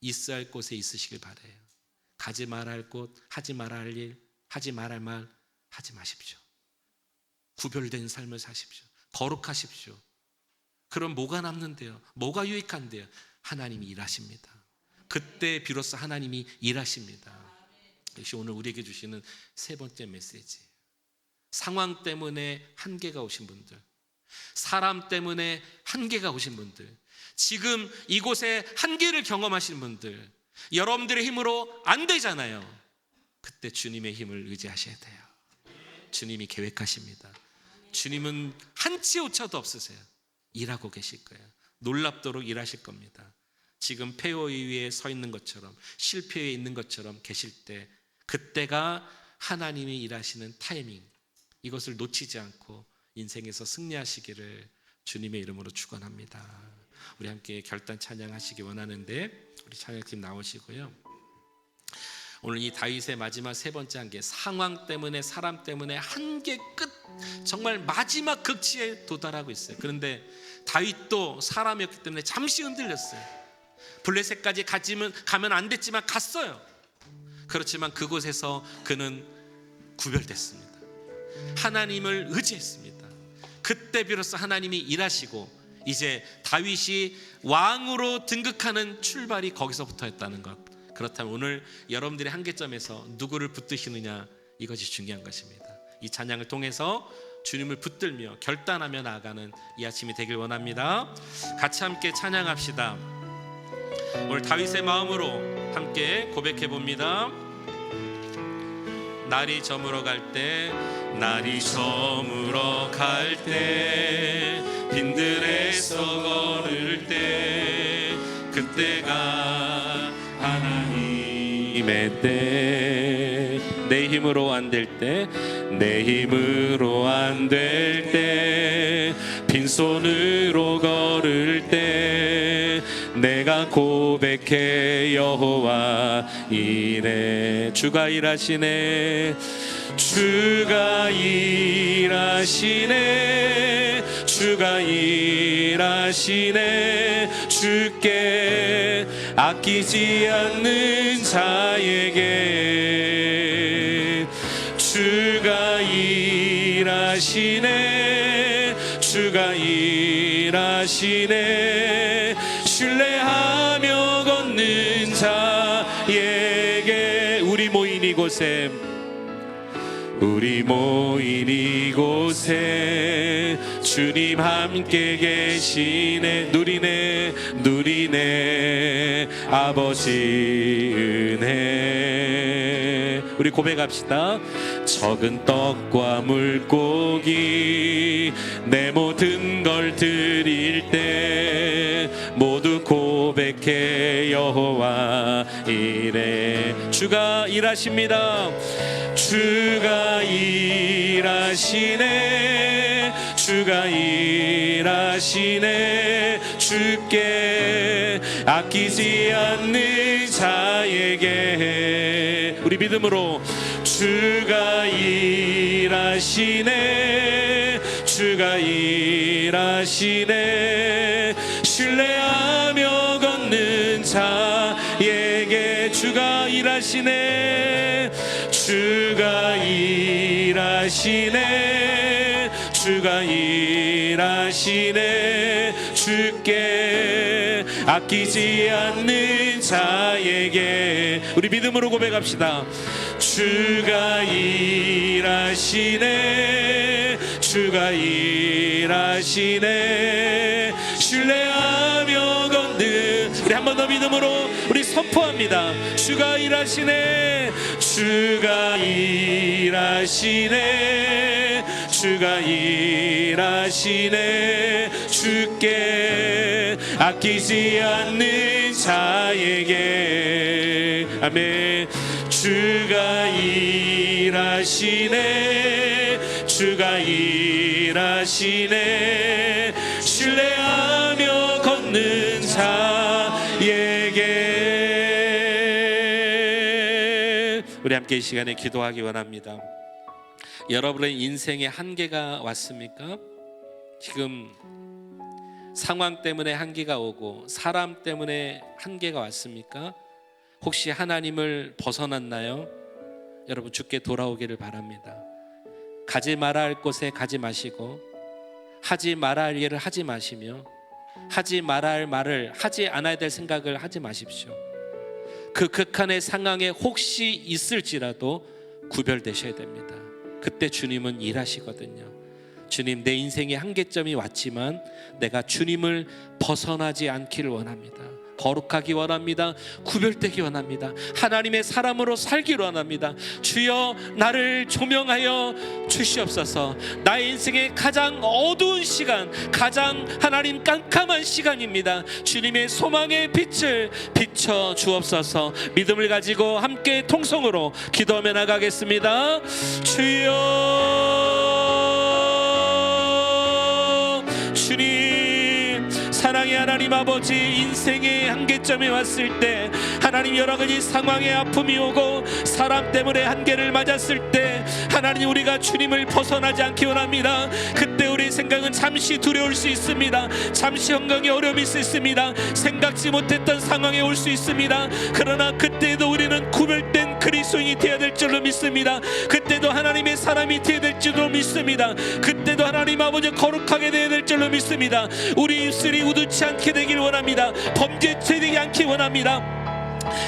있어야 할 곳에 있으시길 바라요. 가지 말아야 할 곳, 하지 말아야 할 일, 하지 말아야 할 말 하지 마십시오. 구별된 삶을 사십시오. 거룩하십시오. 그럼 뭐가 남는데요? 뭐가 유익한데요? 하나님이 일하십니다. 그때 비로소 하나님이 일하십니다. 역시 오늘 우리에게 주시는 세 번째 메시지, 상황 때문에 한계가 오신 분들, 사람 때문에 한계가 오신 분들, 지금 이곳에 한계를 경험하신 분들, 여러분들의 힘으로 안 되잖아요. 그때 주님의 힘을 의지하셔야 돼요. 주님이 계획하십니다. 주님은 한치 오차도 없으세요. 일하고 계실 거예요. 놀랍도록 일하실 겁니다. 지금 폐허 위에 서 있는 것처럼, 실패에 있는 것처럼 계실 때, 그때가 하나님이 일하시는 타이밍, 이것을 놓치지 않고 인생에서 승리하시기를 주님의 이름으로 축원합니다. 우리 함께 결단 찬양하시기 원하는데, 우리 찬양팀 나오시고요. 오늘 이 다윗의 마지막 세 번째 한계, 상황 때문에, 사람 때문에 한계 끝, 정말 마지막 극치에 도달하고 있어요. 그런데 다윗도 사람이었기 때문에 잠시 흔들렸어요. 블레셋까지 가면 안 됐지만 갔어요. 그렇지만 그곳에서 그는 구별됐습니다. 하나님을 의지했습니다. 그때 비로소 하나님이 일하시고, 이제 다윗이 왕으로 등극하는 출발이 거기서부터였다는 것. 그렇다면 오늘 여러분들의 한계점에서 누구를 붙드시느냐, 이것이 중요한 것입니다. 이 찬양을 통해서 주님을 붙들며 결단하며 나아가는 이 아침이 되길 원합니다. 같이 함께 찬양합시다. 오늘 다윗의 마음으로 함께 고백해 봅니다. 날이 저물어 갈 때, 날이 저물어 갈 때, 빈들에서 걸을 때, 그때가 하나님의 때. 내 힘으로 안 될 때, 내 힘으로 안 될 때, 빈손으로 걸을 때, 내가 고백해 여호와 이래. 주가 일하시네, 주가 일하시네, 주가 일하시네. 주께 아끼지 않는 자에게 주가 일하시네, 주가 일하시네. 신뢰하며 걷는 자에게 우리 모인 이곳에, 우리 모인 이곳에 주님 함께 계시네. 누리네, 누리네 아버지 은혜. 우리 고백합시다. 적은 떡과 물고기 내 모든 걸 드릴 때 모두 고백해 여호와 이래. 주가 일하십니다. 주가 일하시네, 주가 일하시네. 주께 아끼지 않는 자에게 우리 믿음으로 주가 일하시네, 주가 일하시네. 신뢰하며 걷는 자에게 주가 일하시네, 주가 일하시네, 주가 일하시네. 주께 아끼지 않는 자에게 우리 믿음으로 고백합시다. 주가 일하시네, 주가 일하시네. 신뢰하며 걷는 우리 한 번 더 믿음으로 우리 선포합니다. 주가 일하시네, 주가 일하시네, 주가 일하시네. 주께 아끼지 않는 자에게 아멘. 주가 일하시네, 주가 일하시네. 신뢰하며 걷는 자에게 우리 함께 이 시간에 기도하기 원합니다. 여러분의 인생에 한계가 왔습니까? 지금 상황 때문에 한계가 오고 사람 때문에 한계가 왔습니까? 혹시 하나님을 벗어났나요? 여러분 주께 돌아오기를 바랍니다. 가지 말아야 할 곳에 가지 마시고 하지 말아야 할 일을 하지 마시며 하지 말아야 할 말을 하지 않아야 될 생각을 하지 마십시오. 그 극한의 상황에 혹시 있을지라도 구별되셔야 됩니다. 그때 주님은 일하시거든요. 주님, 내 인생의 한계점이 왔지만 내가 주님을 벗어나지 않기를 원합니다. 거룩하기 원합니다. 구별되기 원합니다. 하나님의 사람으로 살기를 원합니다. 주여 나를 조명하여 주시옵소서. 나의 인생의 가장 어두운 시간, 가장 하나님 깜깜한 시간입니다. 주님의 소망의 빛을 비춰 주옵소서. 믿음을 가지고 함께 통성으로 기도하며 나가겠습니다. 주여, 주님, 사랑의 하나님 아버지, 인생의 한계점에 왔을 때 하나님 여러 가지 상황에 아픔이 오고 사람 때문에 한계를 맞았을 때 하나님 우리가 주님을 벗어나지 않기 원합니다. 그때 우리의 생각은 잠시 두려울 수 있습니다. 잠시 건강에 어려움이 있을 수 있습니다. 생각지 못했던 상황에 올 수 있습니다. 그러나 그때도 우리는 구별된 그리스도인이 되어야 될 줄로 믿습니다. 그때도 하나님의 사람이 되어야 될 줄로 믿습니다. 그때도 하나님 아버지 거룩하게 되어야 될 줄로 믿습니다. 우리 입술이 우두치 않게 되길 원합니다. 범죄되지 않기 원합니다.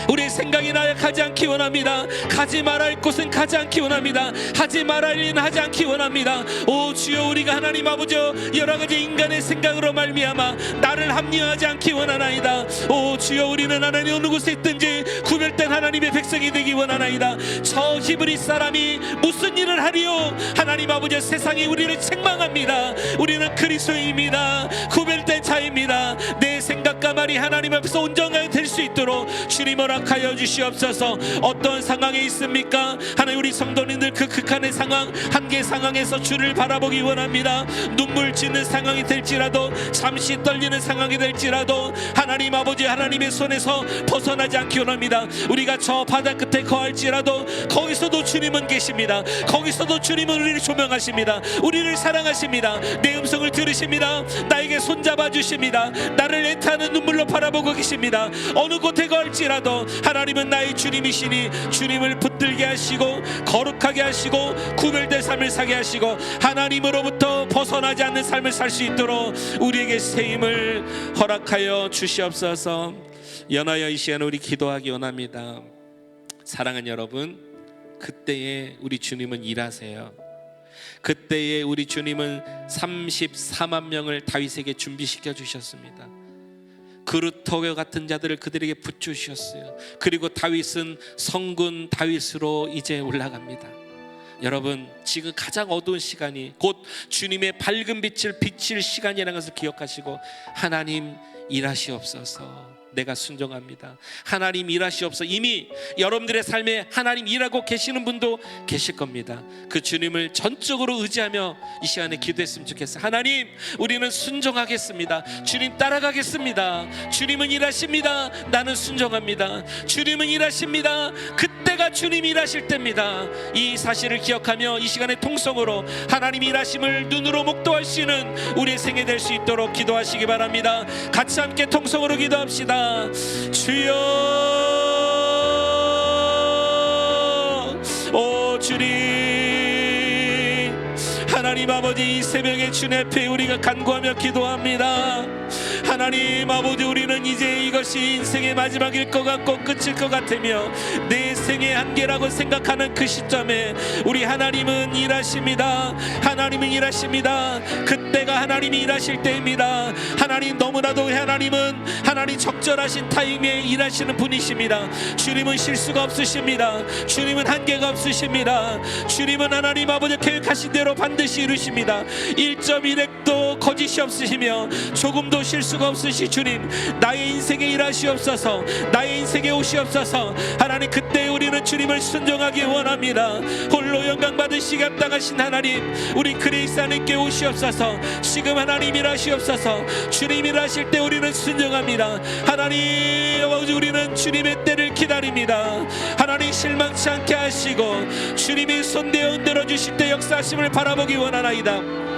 우리의 생각이 나약하지 않기 원합니다. 가지 말아야 할 곳은 가지 않기 원합니다. 하지 말아야 할 일은 하지 않기 원합니다. 오 주여, 우리가 하나님 아버지 여러 가지 인간의 생각으로 말미암아 나를 합리화하지 않기 원하나이다. 오 주여, 우리는 하나님 어느 곳에 있든지 구별된 하나님의 백성이 되기 원하나이다. 저 히브리 사람이 무슨 일을 하리요? 하나님 아버지, 세상이 우리를 책망합니다. 우리는 그리스도입니다. 구별된 자입니다. 내 생각과 말이 하나님 앞에서 온전하게 될 수 있도록 주님 허락하여 주시옵소서. 어떤 상황에 있습니까? 하나님, 우리 성도님들 그 극한의 상황, 한계 상황에서 주를 바라보기 원합니다. 눈물 짓는 상황이 될지라도, 잠시 떨리는 상황이 될지라도 하나님 아버지, 하나님의 손에서 벗어나지 않기 원합니다. 우리가 저 바다 끝에 거할지라도 거기서도 주님은 계십니다. 거기서도 주님은 우리를 조명하십니다. 우리를 사랑하십니다. 내 음성을 들으십니다. 나에게 손잡아 주십니다. 나를 애타는 눈물로 바라보고 계십니다. 어느 곳에 거할지라도 하나님은 나의 주님이시니 주님을 붙들게 하시고 거룩하게 하시고 구별된 삶을 사게 하시고 하나님으로부터 벗어나지 않는 삶을 살 수 있도록 우리에게 새 힘을 허락하여 주시옵소서. 연하여 이 시간에 우리 기도하기 원합니다. 사랑하는 여러분, 그때에 우리 주님은 일하세요. 그때에 우리 주님은 34만 명을 다윗에게 준비시켜 주셨습니다. 그루터기 같은 자들을 그들에게 붙주셨어요. 그리고 다윗은 성군 다윗으로 이제 올라갑니다. 여러분, 지금 가장 어두운 시간이 곧 주님의 밝은 빛을 비칠 시간이라는 것을 기억하시고 하나님 일하시옵소서. 내가 순종합니다. 하나님 일하시옵소서. 이미 여러분들의 삶에 하나님 일하고 계시는 분도 계실 겁니다. 그 주님을 전적으로 의지하며 이 시간에 기도했으면 좋겠어요. 하나님, 우리는 순종하겠습니다. 주님 따라가겠습니다. 주님은 일하십니다. 나는 순종합니다. 주님은 일하십니다. 그때가 주님 일하실 때입니다. 이 사실을 기억하며 이 시간에 통성으로 하나님 일하심을 눈으로 목도하시는 우리의 생애 될 수 있도록 기도하시기 바랍니다. 같이 함께 통성으로 기도합시다. 주여, 오 주님, 하나님 아버지, 이 새벽에 주님 앞에 우리가 간구하며 기도합니다. 하나님 아버지, 우리는 이제 이것이 인생의 마지막일 것 같고 끝일 것 같으며 내 생의 한계라고 생각하는 그 시점에 우리 하나님은 일하십니다. 하나님은 일하십니다. 그때가 하나님이 일하실 때입니다. 하나님, 너무나도 하나님은 하나님 적절하신 타임에 일하시는 분이십니다. 주님은 실수가 없으십니다. 주님은 한계가 없으십니다. 주님은 하나님 아버지 계획하신 대로 반드시 이루십니다. 1.1핵도 거짓이 없으시며 조금도 실수가 없으시 주님, 나의 인생에 일하시옵소서. 나의 인생에 오시옵소서. 하나님, 그때 우리 우리는 주님을 순종하기 원합니다. 홀로 영광 받으시기 합당하신 하나님, 우리 그레이스 하나님께 오시옵소서. 지금 하나님 일하시옵소서. 주님 일하실 때 우리는 순종합니다. 하나님 아버지, 우리는 주님의 때를 기다립니다. 하나님 실망치 않게 하시고 주님이 손대어 흔들어 주실 때 역사하심을 바라보기 원하나이다.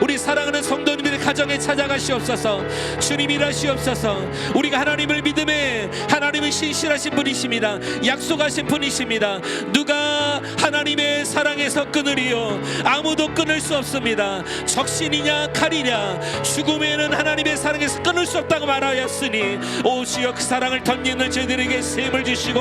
우리 사랑하는 성도님들의 가정에 찾아가시옵소서. 주님 일하시옵소서. 우리가 하나님을 믿음에 하나님은 신실하신 분이십니다. 약속하신 분이십니다. 누가 하나님의 사랑에서 끊으리요? 아무도 끊을 수 없습니다. 적신이냐 칼이냐, 죽음에는 하나님의 사랑에서 끊을 수 없다고 말하였으니, 오 주여, 그 사랑을 덧입는 저희들에게 셈을 주시고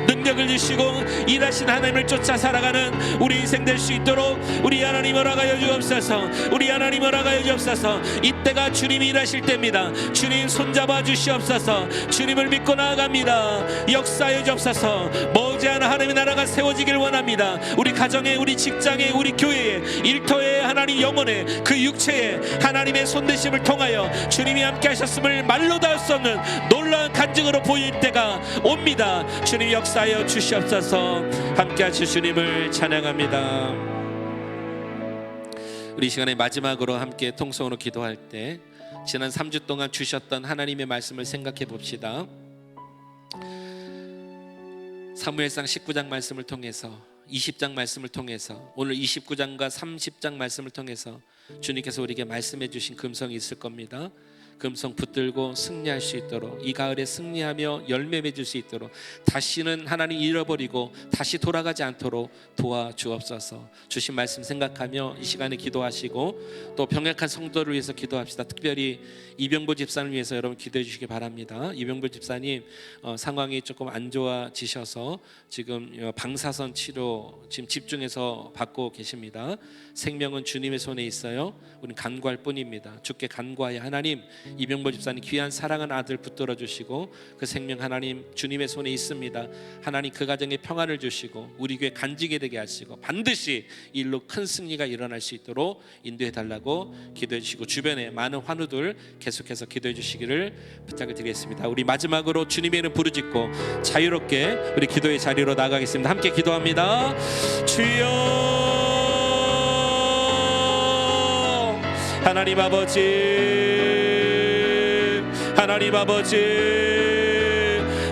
능력을 주시고 일하신 하나님을 쫓아 살아가는 우리 인생 될 수 있도록 우리 하나님 허락하여 주옵소서. 우리 하나님 허락하여 주옵소서. 이때가 주님이 일하실 때입니다. 주님 손잡아 주시옵소서. 주님을 믿고 나아갑니다. 역사하여 주옵소서. 머지않아 하나님의 나라가 세워지길 원합니다. 우리 가정에, 우리 직장에, 우리 교회에, 일터에, 하나님 영혼에, 그 육체에 하나님의 손대심을 통하여 주님이 함께 하셨음을 말로 다 할 수 없는 놀라운 간증으로 보일 때가 옵니다. 주님 역사하여 주시옵소서. 함께 하실 주님을 찬양합니다. 우리 시간의 마지막으로 함께 통성으로 기도할 때 지난 3주 동안 주셨던 하나님의 말씀을 생각해 봅시다. 사무엘상 19장 말씀을 통해서, 20장 말씀을 통해서, 오늘 29장과 30장 말씀을 통해서 주님께서 우리에게 말씀해 주신 금성이 있을 겁니다. 금성 붙들고 승리할 수 있도록, 이 가을에 승리하며 열매 맺을 수 있도록, 다시는 하나님 잃어버리고 다시 돌아가지 않도록 도와주옵소서. 주신 말씀 생각하며 이 시간에 기도하시고, 또 병약한 성도를 위해서 기도합시다. 특별히 이병보 집사를 위해서 여러분 기도해 주시기 바랍니다. 이병보 집사님 상황이 조금 안 좋아지셔서 지금 방사선 치료 지금 집중해서 받고 계십니다. 생명은 주님의 손에 있어요. 우리는 간구할 뿐입니다. 주께 간구하여 하나님, 이병보 집사님 귀한 사랑하는 아들 붙들어 주시고 그 생명 하나님 주님의 손에 있습니다. 하나님 그 가정에 평안을 주시고 우리 교회 간직이 되게 하시고 반드시 이 일로 큰 승리가 일어날 수 있도록 인도해 달라고 기도해 주시고, 주변에 많은 환우들 계속해서 기도해 주시기를 부탁을 드리겠습니다. 우리 마지막으로 주님의 이름 부르짖고 자유롭게 우리 기도의 자리로 나가겠습니다. 함께 기도합니다. 주여, 하나님 아버지, 하나님 아버지,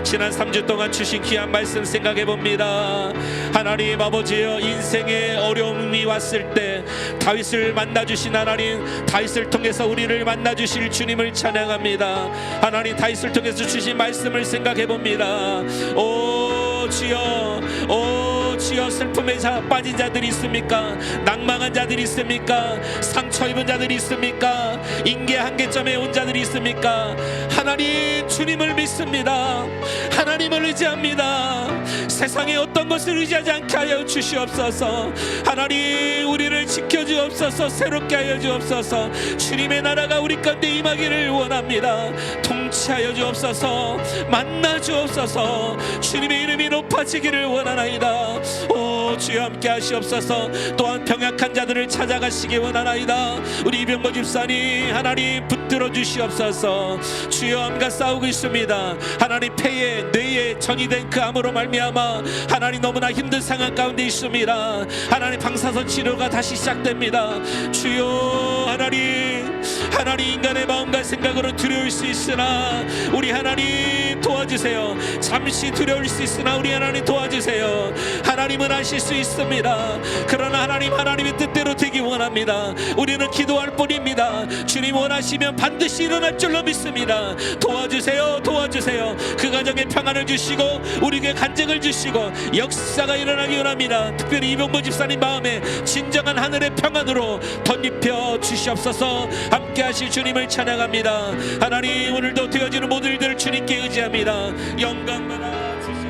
지난 3주 동안 주신 귀한 말씀 생각해 봅니다. 하나님 아버지여, 인생의 어려움이 왔을 때 다윗을 만나주신 하나님, 다윗을 통해서 우리를 만나주실 주님을 찬양합니다. 하나님 다윗을 통해서 주신 말씀을 생각해 봅니다. 오 주여, 오 주여, 슬픔에 빠진 자들이 있습니까? 낭망한 자들이 있습니까? 상처 입은 자들이 있습니까? 인계 한계점에 온 자들이 있습니까? 하나님 주님을 믿습니다. 하나님을 의지합니다. 세상에 어떤 것을 의지하지 않게 하여 주시옵소서. 하나님 우리를 지켜주옵소서. 새롭게 하여 주옵소서. 주님의 나라가 우리 가운데 임하기를 원합니다. 통치하여 주옵소서. 만나 주옵소서. 주님의 이름이 높아지기를 원하나이다. 오 주여 함께 하시옵소서. 또한 병약한 자들을 찾아가시기 원하나이다. 우리 이병보 집사님 하나님 붙들어 주시옵소서. 주여 암과 싸우고 있습니다. 하나님 폐에 뇌에 전이된 그 암으로 말미암아 하나님 너무나 힘든 상황 가운데 있습니다. 하나님 방사선 치료가 다시 시작됩니다. 주여 하나님 인간의 마음과 생각으로 두려울 수 있으나 우리 하나님 도와주세요. 잠시 두려울 수 있으나 우리 하나님 도와주세요. 하나님은 하실 수 있습니다. 그러나 하나님의 뜻대로 되기 원합니다. 우리는 기도할 뿐입니다. 주님 원하시면 반드시 일어날 줄로 믿습니다. 도와주세요. 그 가정에 평안을 주시고 우리에게 간증을 주시고 역사가 일어나기 원합니다. 특별히 이병보 집사님 마음에 진정한 하늘의 평안으로 덧입혀 주시옵소서. 함께 하실 주님을 찬양합니다. 하나님 오늘도 되어지는 모든 일들을 주님께 의지합니다. 영광 받아 주시옵소서.